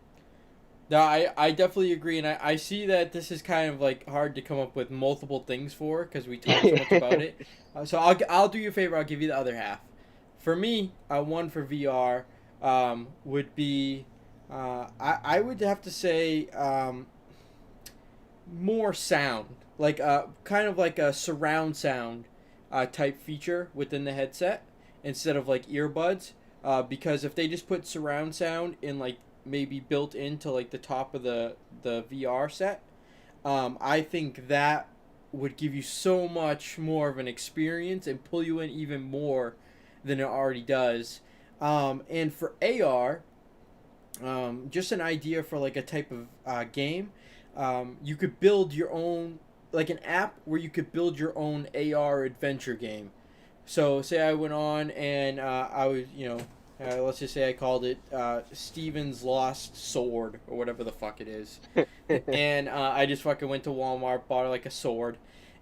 D: No, I definitely agree, and I see that this is kind of like hard to come up with multiple things for because we talk so much about it. So I'll do you a favor. I'll give you the other half. For me, one for VR would be I would have to say more sound, like kind of like a surround sound type feature within the headset instead of like earbuds. Because if they just put surround sound in like maybe built into like the top of the VR set, I think that would give you so much more of an experience and pull you in even more than it already does. And for AR, just an idea for like a type of game, you could build your own, like an app where you could build your own AR adventure game. So say I went on and I was, let's just say I called it Steven's Lost Sword or whatever the fuck it is. And I just fucking went to Walmart, bought like a sword.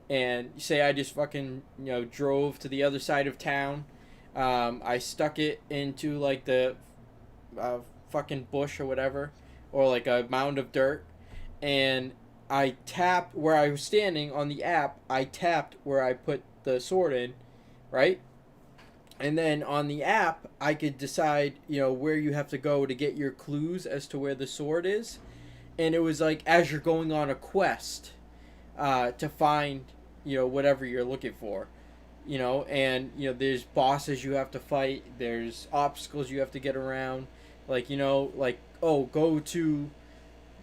D: And say I just fucking, drove to the other side of town. I stuck it into like the fucking bush or whatever. Or like a mound of dirt. And I tapped where I was standing on the app. I tapped where I put the sword in. Right? And then on the app, I could decide, where you have to go to get your clues as to where the sword is. And it was like as you're going on a quest to find, whatever you're looking for. And, there's bosses you have to fight. There's obstacles you have to get around. Like, go to,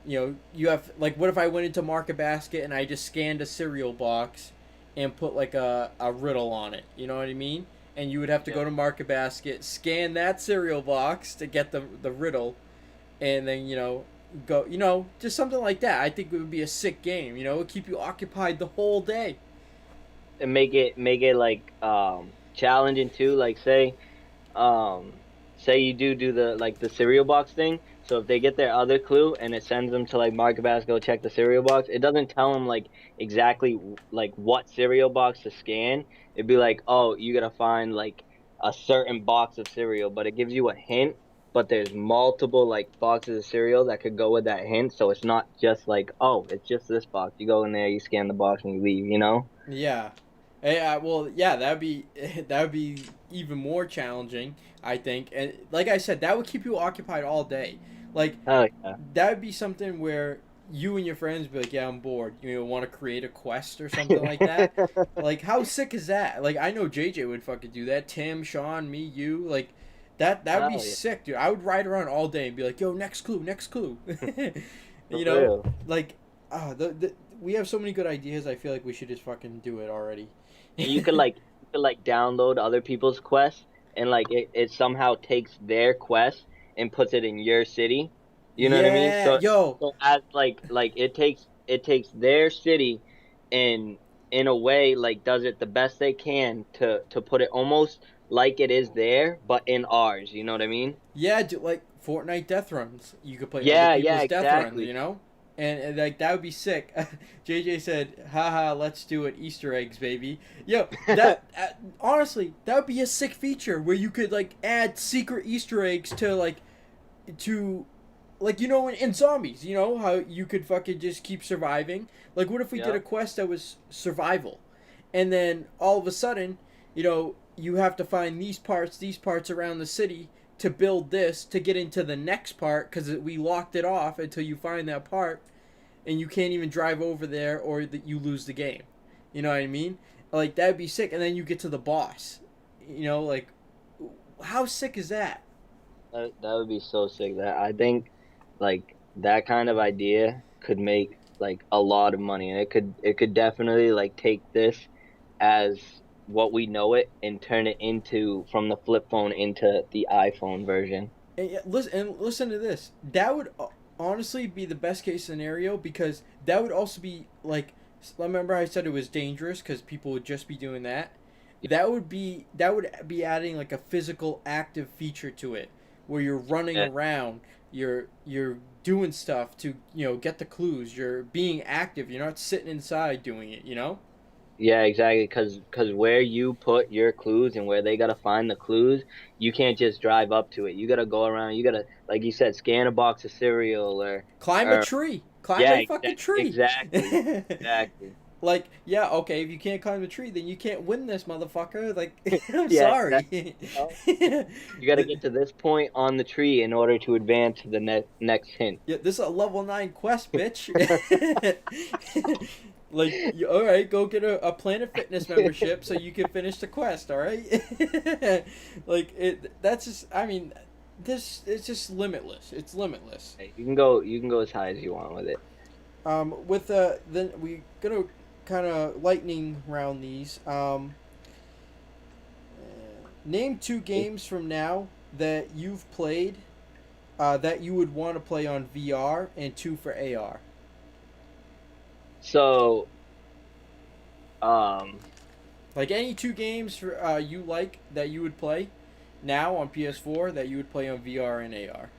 D: you have, like, what if I went into Market Basket and I just scanned a cereal box and put, like, a riddle on it? You know what I mean? And you would have to go to Market Basket, scan that cereal box to get the riddle, and then, go, just something like that. I think it would be a sick game, it would keep you occupied the whole day.
E: And make it like challenging too. Like say you do the cereal box thing. So if they get their other clue and it sends them to like Market Basket, go check the cereal box, it doesn't tell them like exactly like what cereal box to scan. It'd be like, oh, you gotta find like a certain box of cereal, but it gives you a hint. But there's multiple like boxes of cereal that could go with that hint, so it's not just like, oh, it's just this box. You go in there, you scan the box, and you leave.
D: Yeah. Well, yeah, that would be even more challenging, I think. And like I said, that would keep you occupied all day. Like,
E: oh, yeah.
D: That would be something where you and your friends be like, yeah, I'm bored. You want to create a quest or something like that? Like, how sick is that? Like, I know JJ would fucking do that. Tim, Sean, me, you. Like, that would be sick, dude. I would ride around all day and be like, yo, next clue. Like, we have so many good ideas. I feel like we should just fucking do it already.
E: You could download other people's quests and like it somehow takes their quest and puts it in your city. You know what I mean? So as like it takes their city and in a way like does it the best they can to put it almost like it is there but in ours. You know what I mean?
D: Yeah, like Fortnite death runs. You could play other people's death runs. And like that would be sick. JJ said, "Haha, let's do it. Easter eggs, baby." Yo, that honestly, that would be a sick feature where you could like add secret Easter eggs to like in zombies. You know how you could fucking just keep surviving. Like, what if we did a quest that was survival, and then all of a sudden, you have to find these parts around the city to build this to get into the next part because we locked it off until you find that part, and you can't even drive over there or that you lose the game. You know what I mean? Like, that'd be sick. And then you get to the boss. Like, how sick is that?
E: That would be so sick. That I think, like, that kind of idea could make like a lot of money, and it could definitely like take this as what we know it and turn it into from the flip phone into the iPhone version.
D: And listen to this. That would honestly be the best case scenario, because that would also be like, remember I said it was dangerous because people would just be doing that. That would be adding like a physical active feature to it, where you're running around, you're doing stuff to get the clues. You're being active. You're not sitting inside doing it.
E: Yeah, exactly. Cause where you put your clues and where they gotta find the clues, you can't just drive up to it. You gotta go around. You gotta, like you said, scan a box of cereal or
D: climb a tree. Climb a fucking tree.
E: Exactly. Exactly.
D: Like, yeah, okay, if you can't climb the tree, then you can't win this, motherfucker. Like, I'm sorry.
E: You gotta get to this point on the tree in order to advance to the next hint.
D: Yeah, this is a level 9 quest, bitch. Like, all right, go get a Planet Fitness membership so you can finish the quest, all right? Like, that's just, I mean, it's just limitless. It's limitless.
E: You can go as high as you want with it.
D: Then we gonna kind of lightning round these. Name 2 games from now that you've played that you would want to play on VR, and 2 for AR.
E: So,
D: like any 2 games for you like that you would play now on PS4 that you would play on VR and AR.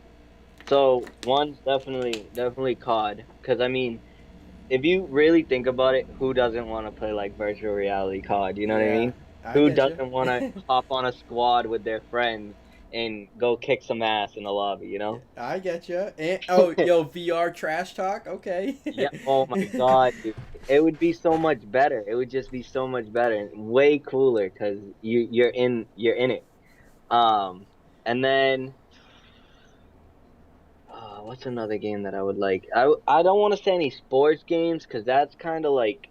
E: So one's definitely COD, because I mean, if you really think about it, who doesn't want to play like virtual reality COD? You know what I mean? Who doesn't want to hop on a squad with their friends and go kick some ass in the lobby? You know?
D: I get you. And, yo, VR trash talk. Okay.
E: Yeah. Oh my god, dude. It would be so much better. It would just be so much better and way cooler because you're in it. And then. What's another game that I would like? I don't want to say any sports games, because that's kind of like,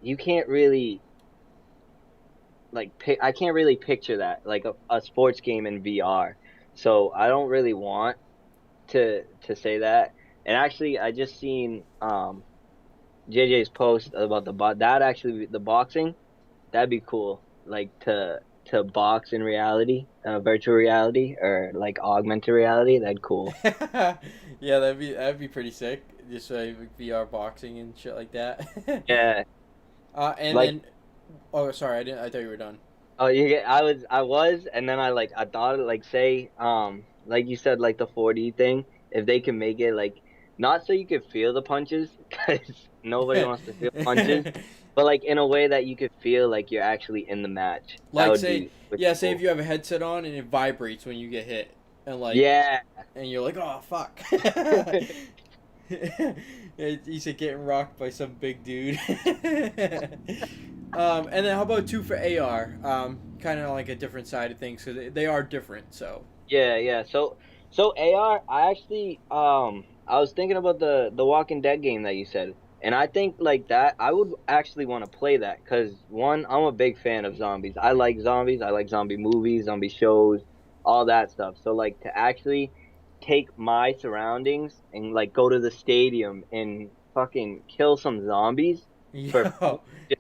E: you can't really like I can't really picture that like a sports game in VR. So I don't really want to say that. And actually, I just seen JJ's post about the boxing. That'd be cool, like to box in reality, virtual reality, or like augmented reality. That'd cool.
D: Yeah, that'd be pretty sick. Just like VR boxing and shit like that.
E: Yeah.
D: And like, then, oh sorry, I thought you were done.
E: Oh, I was, and then I thought like, say like you said, like the 4D thing. If they can make it like, not so you could feel the punches, because nobody wants to feel punches. But like in a way that you could feel like you're actually in the match.
D: Like say if you have a headset on and it vibrates when you get hit, and like and you're like, oh fuck. You said getting rocked by some big dude. And then how about 2 for AR? Kind of like a different side of things, because they are different. So
E: yeah. So AR, I actually I was thinking about the Walking Dead game that you said. And I think like that, I would actually want to play that, because one, I'm a big fan of zombies. I like zombies. I like zombie movies, zombie shows, all that stuff. So like to actually take my surroundings and like go to the stadium and fucking kill some zombies just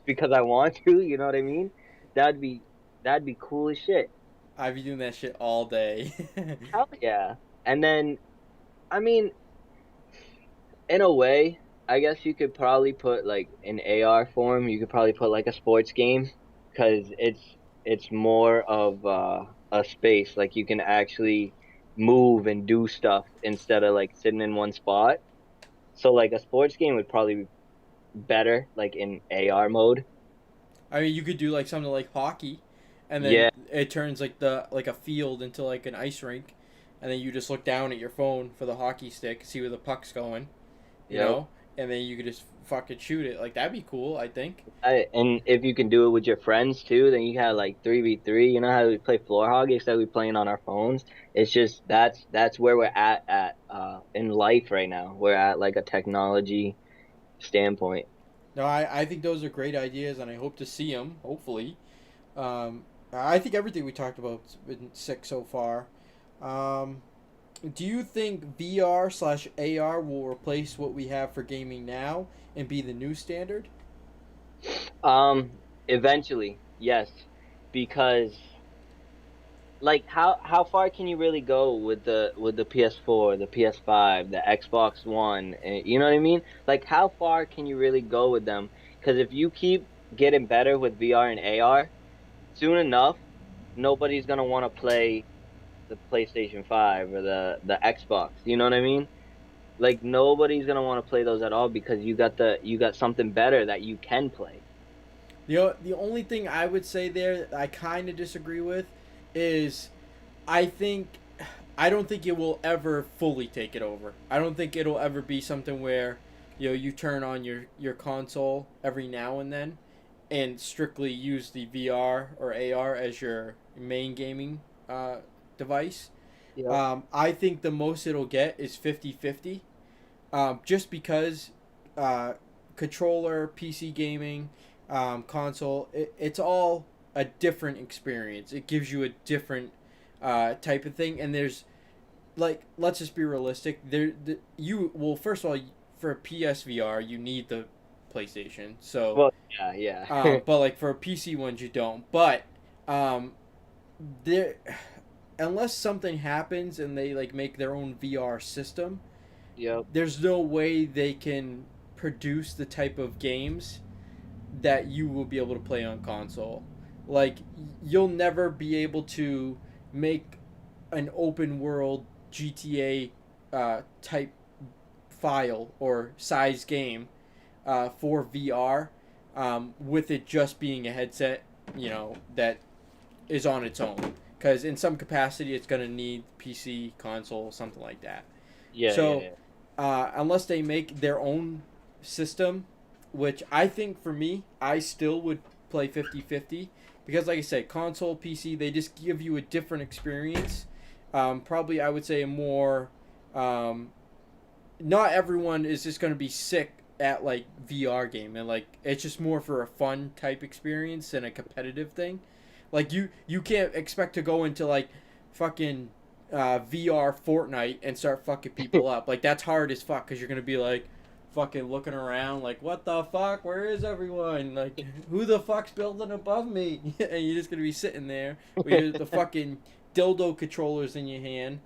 E: because I want to, you know what I mean? That'd be cool as shit.
D: I'd be doing that shit all day.
E: Hell yeah. And then, I mean, in a way, I guess you could probably put like in AR form. You could probably put like a sports game, because it's more of a space. Like you can actually move and do stuff instead of like sitting in one spot. So like a sports game would probably be better like in AR mode.
D: I mean, you could do like something like hockey, and then
E: Yeah,
D: it turns like a field into like an ice rink, and then you just look down at your phone for the hockey stick, see where the puck's going, you
E: Yep.
D: know, and then you could just fucking shoot it. Like that'd be cool, I think.
E: and if you can do it with your friends too, then you have like 3v3. You know how we play floor hockey instead of we playing on our phones? It's just that's where we're at in life right now. We're at like a technology standpoint.
D: No, I think those are great ideas, and I hope to see them. Hopefully, I think everything we talked about's been sick so far. Um, do you think VR/AR will replace what we have for gaming now and be the new standard?
E: Um, Eventually, yes, because like how far can you really go with the PS4, the PS5, the Xbox One? You know what I mean? Like how far can you really go with them? Because if you keep getting better with VR and AR, soon enough, nobody's gonna want to play the PlayStation 5 or the Xbox. You know what I mean? Like nobody's gonna want to play those at all because you got something better that you can play.
D: The only thing I would say there that I kind of disagree with is I think I don't think it will ever fully take it over. I don't think it'll ever be something where you turn on your console every now and then and strictly use the VR or AR as your main gaming device.
E: Yeah.
D: I think the most it'll get is 50-50, just because controller, PC gaming, console, it's all a different experience. It gives you a different type of thing, and there's like, let's just be realistic. First of all, for PSVR you need the PlayStation, so
E: Well, yeah.
D: but like for PC ones you don't. But there, unless something happens and they like make their own VR system,
E: Yep.
D: there's no way they can produce the type of games that you will be able to play on console. Like you'll never be able to make an open world GTA type file or size game for VR, with it just being a headset, that is on its own. Because in some capacity, it's gonna need PC, console, something like that.
E: Yeah.
D: So,
E: Yeah.
D: unless they make their own system, which I think for me, I still would play 50-50. Because like I said, console, PC, they just give you a different experience. Probably I would say a more... not everyone is just going to be sick at like VR game. And like it's just more for a fun type experience than a competitive thing. Like you can't expect to go into like fucking VR Fortnite and start fucking people up. Like that's hard as fuck because you're gonna be like fucking looking around like what the fuck? Where is everyone? Like who the fuck's building above me? And you're just gonna be sitting there with the fucking dildo controllers in your hand,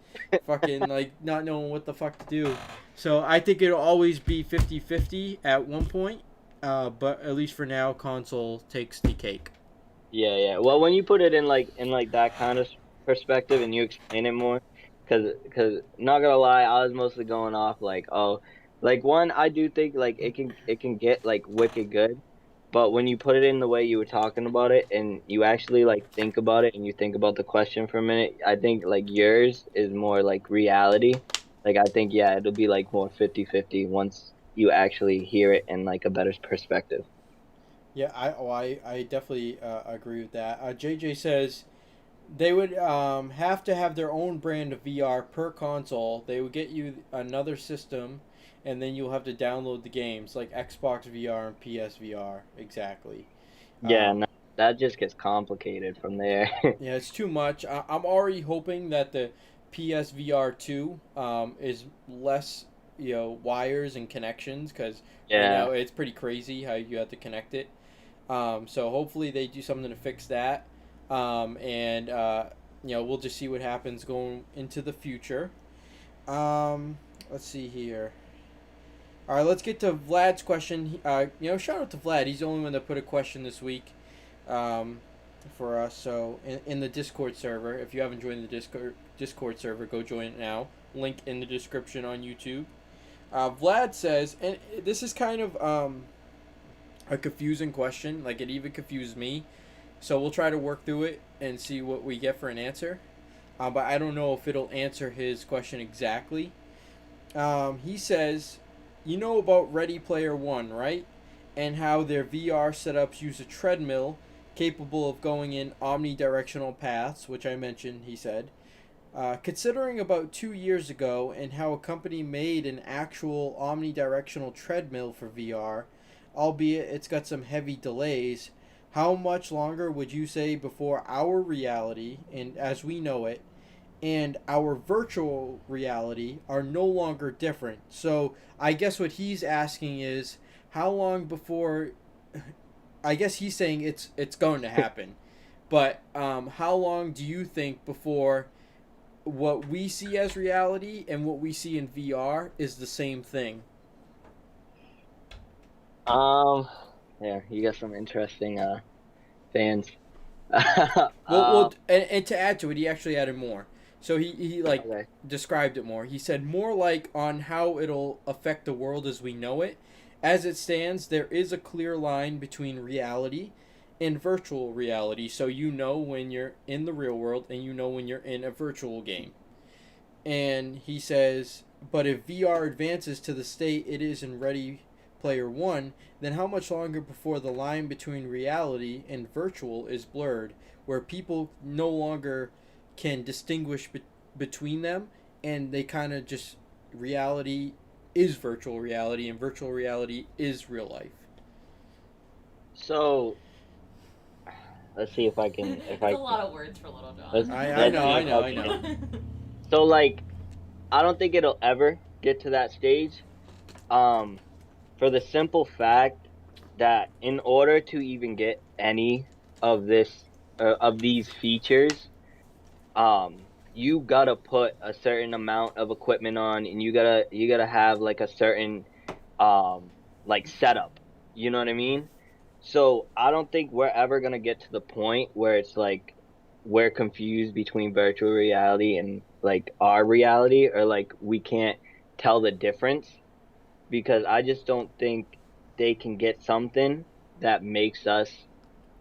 D: fucking like not knowing what the fuck to do. So I think it'll always be 50-50 at one point. But at least for now, console takes the cake.
E: Yeah. Well, when you put it in like that kind of perspective and you explain it more, because not gonna lie, I was mostly going off like, oh, like one, I do think like it can get like wicked good, but when you put it in the way you were talking about it and you actually like think about it and you think about the question for a minute, I think like yours is more like reality. Like I think it'll be like more 50-50 once you actually hear it in like a better perspective.
D: Yeah, I definitely agree with that. JJ says they would have to have their own brand of VR per console. They would get you another system, and then you'll have to download the games like Xbox VR and PSVR. Exactly.
E: Yeah, no, that just gets complicated from there.
D: Yeah, it's too much. I'm already hoping that the PSVR 2 is less, wires and connections, because right now it's pretty crazy how you have to connect it. So hopefully they do something to fix that. And we'll just see what happens going into the future. Let's see here. All right, let's get to Vlad's question. Shout out to Vlad. He's the only one that put a question this week for us. So in the Discord server, if you haven't joined the Discord server, go join it now. Link in the description on YouTube. Vlad says, and this is kind of a confusing question. Like, it even confused me. So we'll try to work through it and see what we get for an answer. But I don't know if it'll answer his question exactly. He says, you know about Ready Player One, right? And how their VR setups use a treadmill capable of going in omnidirectional paths, which I mentioned, he said. Considering about 2 years ago and how a company made an actual omnidirectional treadmill for VR, albeit it's got some heavy delays, how much longer would you say before our reality, and as we know it, and our virtual reality are no longer different? So I guess what he's asking is how long before, I guess he's saying it's going to happen, but how long do you think before what we see as reality and what we see in VR is the same thing?
E: Yeah, you got some interesting fans.
D: Well, and to add to it, he actually added more. So he like
E: Okay.
D: described it more. He said more like on how it'll affect the world as we know it. As it stands, there is a clear line between reality and virtual reality. So you know when you're in the real world and you know when you're in a virtual game. And he says, but if VR advances to the state it is in Ready Player One, then how much longer before the line between reality and virtual is blurred, where people no longer can distinguish between them, and they kind of just, reality is virtual reality and virtual reality is real life.
E: So let's see if I can.
G: It's a lot of words for Little John.
E: Let's-
D: I know.
E: Okay. So like, I don't think it'll ever get to that stage. For the simple fact that in order to even get any of these features, you gotta put a certain amount of equipment on, and you gotta have like a certain like setup. You know what I mean? So I don't think we're ever gonna get to the point where it's like we're confused between virtual reality and like our reality, or like we can't tell the difference, because I just don't think they can get something that makes us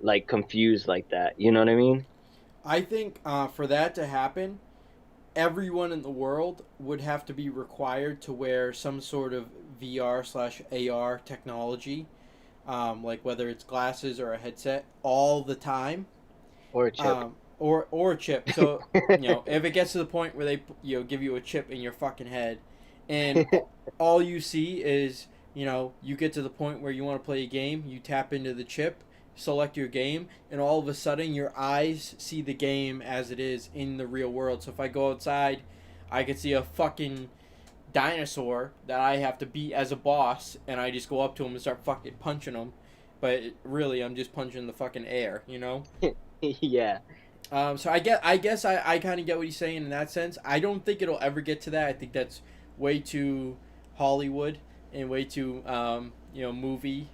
E: like confused like that. You know what I mean?
D: I think for that to happen, everyone in the world would have to be required to wear some sort of VR/AR technology, like whether it's glasses or a headset, all the time.
E: Or a chip.
D: Or a chip. So if it gets to the point where they give you a chip in your fucking head, and all you see is you get to the point where you want to play a game, you tap into the chip, select your game, and all of a sudden your eyes see the game as it is in the real world. So if I go outside, I could see a fucking dinosaur that I have to beat as a boss, and I just go up to him and start fucking punching him, but really I'm just punching the fucking air.
E: Yeah.
D: So I guess I kind of get what he's saying in that sense. I don't think it'll ever get to that. I think that's way too Hollywood and way too movie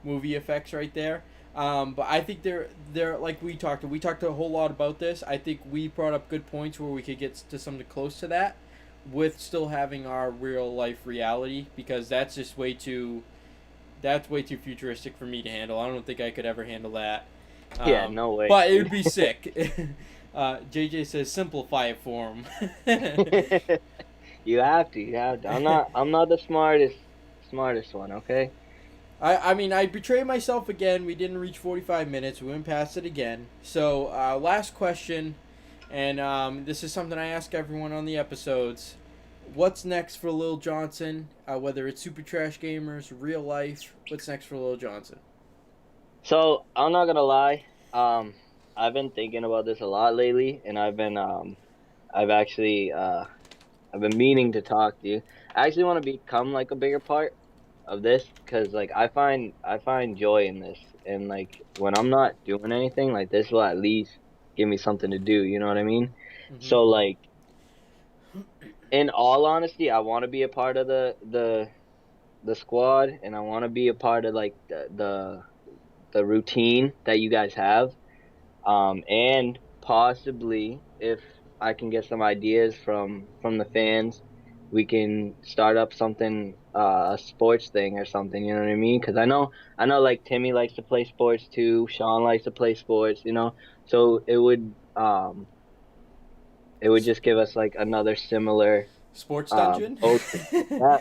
D: movie effects right there. But I think they're like we talked a whole lot about this. I think we brought up good points where we could get to something close to that with still having our real life reality, because that's just way too futuristic for me to handle. I don't think I could ever handle that.
E: Yeah, no way.
D: But it would be sick. JJ says simplify it for him.
E: You have to. I'm not the smartest one, okay?
D: I mean, I betrayed myself again. We didn't reach 45 minutes. We went past it again. So, last question, and this is something I ask everyone on the episodes. What's next for Lil Johnson? Whether it's Super Trash Gamers, real life, what's next for Lil Johnson?
E: So I'm not gonna lie. I've been thinking about this a lot lately, and I've been meaning to talk to you. I actually want to become like a bigger part of this, because like I find joy in this, and like when I'm not doing anything, like this will at least give me something to do. You know what I mean? Mm-hmm. So like, in all honesty, I want to be a part of the squad, and I want to be a part of like the routine that you guys have, and possibly if I can get some ideas from the fans, we can start up something, a sports thing or something. You know what I mean? Because I know, like Timmy likes to play sports too. Sean likes to play sports. You know, so it would just give us like another similar
D: Sports dungeon.
E: yeah,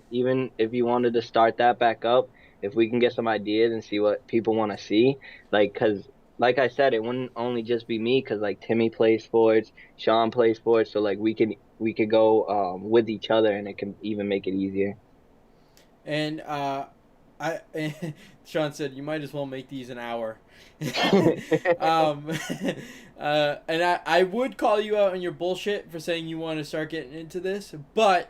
E: even if you wanted to start that back up, if we can get some ideas and see what people want to see, like, cause like I said, it wouldn't only just be me, cause like Timmy plays sports, Sean plays sports, so like we could go with each other, and it can even make it easier.
D: And I Sean said you might as well make these an hour. um, and I would call you out on your bullshit for saying you want to start getting into this, but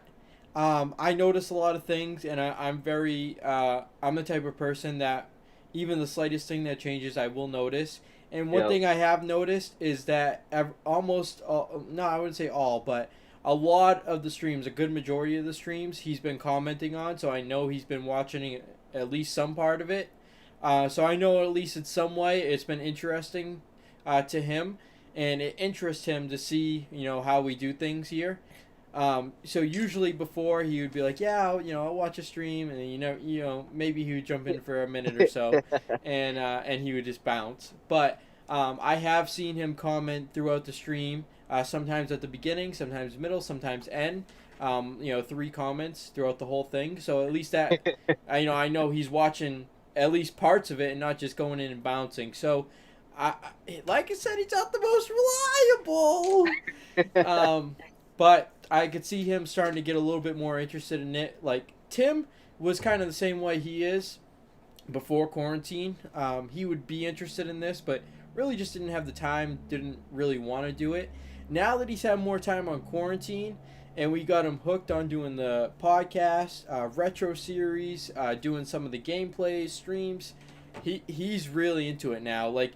D: I notice a lot of things, and I'm the type of person that even the slightest thing that changes, I will notice. And one
E: Yep.
D: thing I have noticed is that almost no, I wouldn't say all, but a lot of the streams, a good majority of the streams, he's been commenting on, so I know he's been watching at least some part of it. So I know at least in some way it's been interesting to him, and it interests him to see, how we do things here. So usually before he would be like, yeah, I'll watch a stream, and maybe he would jump in for a minute or so, and he would just bounce. But I have seen him comment throughout the stream, sometimes at the beginning, sometimes middle, sometimes end. 3 comments throughout the whole thing. So at least that, I know he's watching at least parts of it and not just going in and bouncing. So, like I said, he's not the most reliable. But I could see him starting to get a little bit more interested in it. Like, Tim was kind of the same way he is before quarantine. He would be interested in this, but really just didn't have the time, didn't really want to do it. Now that he's had more time on quarantine, and we got him hooked on doing the podcast, retro series, doing some of the gameplays, streams, he's really into it now. Like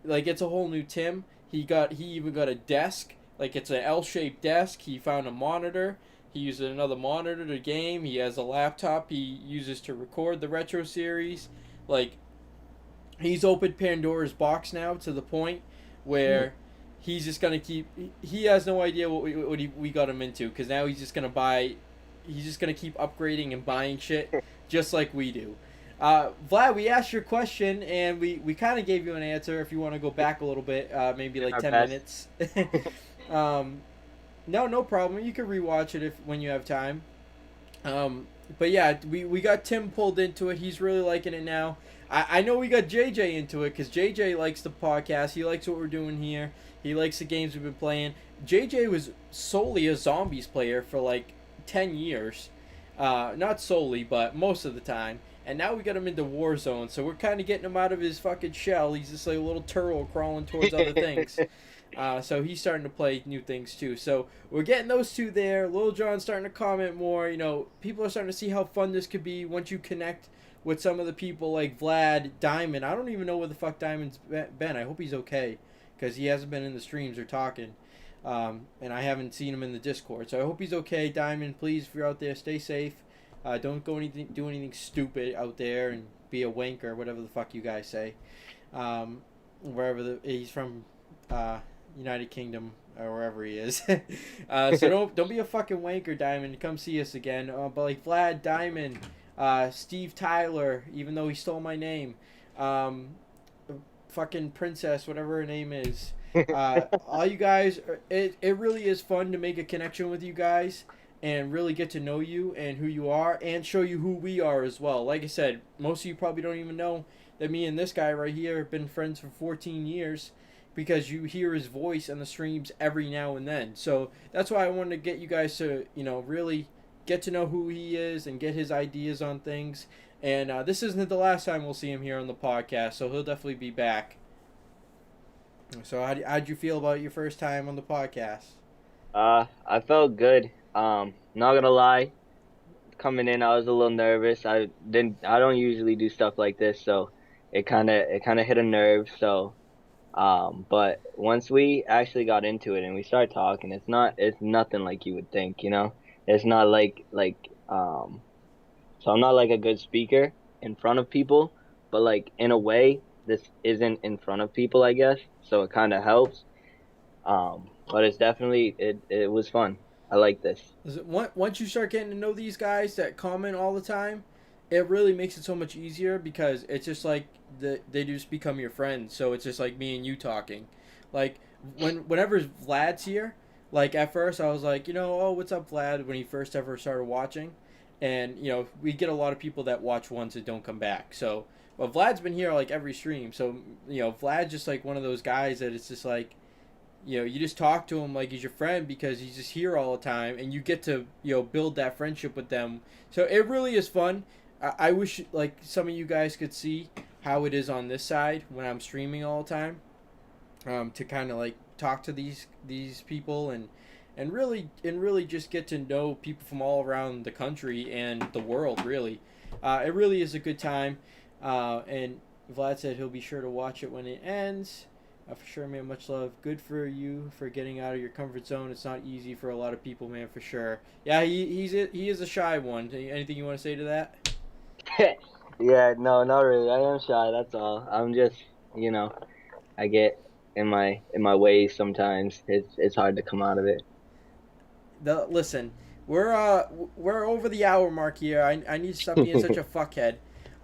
D: it's a whole new Tim. He even got a desk. Like, it's an L-shaped desk. He found a monitor. He uses another monitor to game. He has a laptop he uses to record the retro series. Like, he's opened Pandora's box now to the point where he's just going to keep... He has no idea what we got him into, because now he's just going to buy... He's just going to keep upgrading and buying shit just like we do. Vlad, we asked your question, and we kind of gave you an answer. If you want to go back a little bit, maybe like 10 minutes. No problem. You can rewatch it when you have time. But yeah, we got Tim pulled into it. He's really liking it now. I know we got JJ into it, because JJ likes the podcast. He likes what we're doing here. He likes the games we've been playing. JJ was solely a zombies player for like 10 years. Not solely, but most of the time. And now we got him into Warzone, so we're kind of getting him out of his fucking shell. He's just like a little turtle crawling towards other things. So he's starting to play new things too. So we're getting those two there. Lil John's starting to comment more. People are starting to see how fun this could be once you connect with some of the people like Vlad, Diamond. I don't even know where the fuck Diamond's been. I hope he's okay, because he hasn't been in the streams or talking. And I haven't seen him in the Discord. So I hope he's okay. Diamond, please, if you're out there, stay safe. Don't do anything stupid out there and be a wanker, whatever the fuck you guys say. Wherever he's from, United Kingdom or wherever he is. So don't be a fucking wanker, Diamond. Come see us again. But like Vlad, Diamond, Steve Tyler, even though he stole my name, fucking Princess, whatever her name is. All you guys, it really is fun to make a connection with you guys and really get to know you and who you are, and show you who we are as well. Like I said, most of you probably don't even know that me and this guy right here have been friends for 14 years, because you hear his voice on the streams every now and then. So that's why I wanted to get you guys to, really get to know who he is and get his ideas on things. And this isn't the last time we'll see him here on the podcast, so he'll definitely be back. So how'd you feel about your first time on the podcast?
E: I felt good. Not gonna lie, coming in I was a little nervous. I don't usually do stuff like this, so it kind of hit a nerve. So, but once we actually got into it and we started talking, it's nothing like you would think, It's not like so I'm not like a good speaker in front of people, but like in a way this isn't in front of people, I guess. So it kind of helps. But it's definitely it was fun. I like this.
D: Once you start getting to know these guys that comment all the time, it really makes it so much easier because it's just like they just become your friends. So it's just like me and you talking. Like whenever Vlad's here, like at first I was like, oh, what's up, Vlad, when he first ever started watching. And, we get a lot of people that watch once and don't come back. So, but Vlad's been here like every stream. So, Vlad's just like one of those guys that it's just like, you just talk to him like he's your friend because he's just here all the time and you get to, build that friendship with them. So it really is fun. I wish like some of you guys could see how it is on this side when I'm streaming all the time, to kind of like talk to these people and really just get to know people from all around the country and the world, really. It really is a good time. And Vlad said he'll be sure to watch it when it ends. For sure, man. Much love. Good for you for getting out of your comfort zone. It's not easy for a lot of people, man, for sure. Yeah, he is a shy one. Anything you want to say to that?
E: Yeah, no, not really. I am shy, that's all. I'm just, I get in my ways sometimes. It's hard to come out of it.
D: Listen, we're over the hour mark here. I need to stop being such a fuckhead.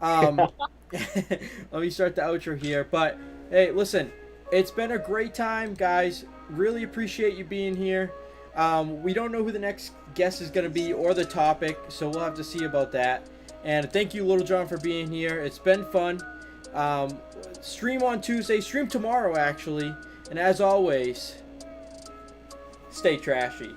D: Let me start the outro here. But hey, listen, it's been a great time, guys. Really appreciate you being here. We don't know who the next guest is going to be or the topic, so we'll have to see about that. And thank you, Lil Jon, for being here. It's been fun. Stream on Tuesday. Stream tomorrow, actually. And as always, stay trashy.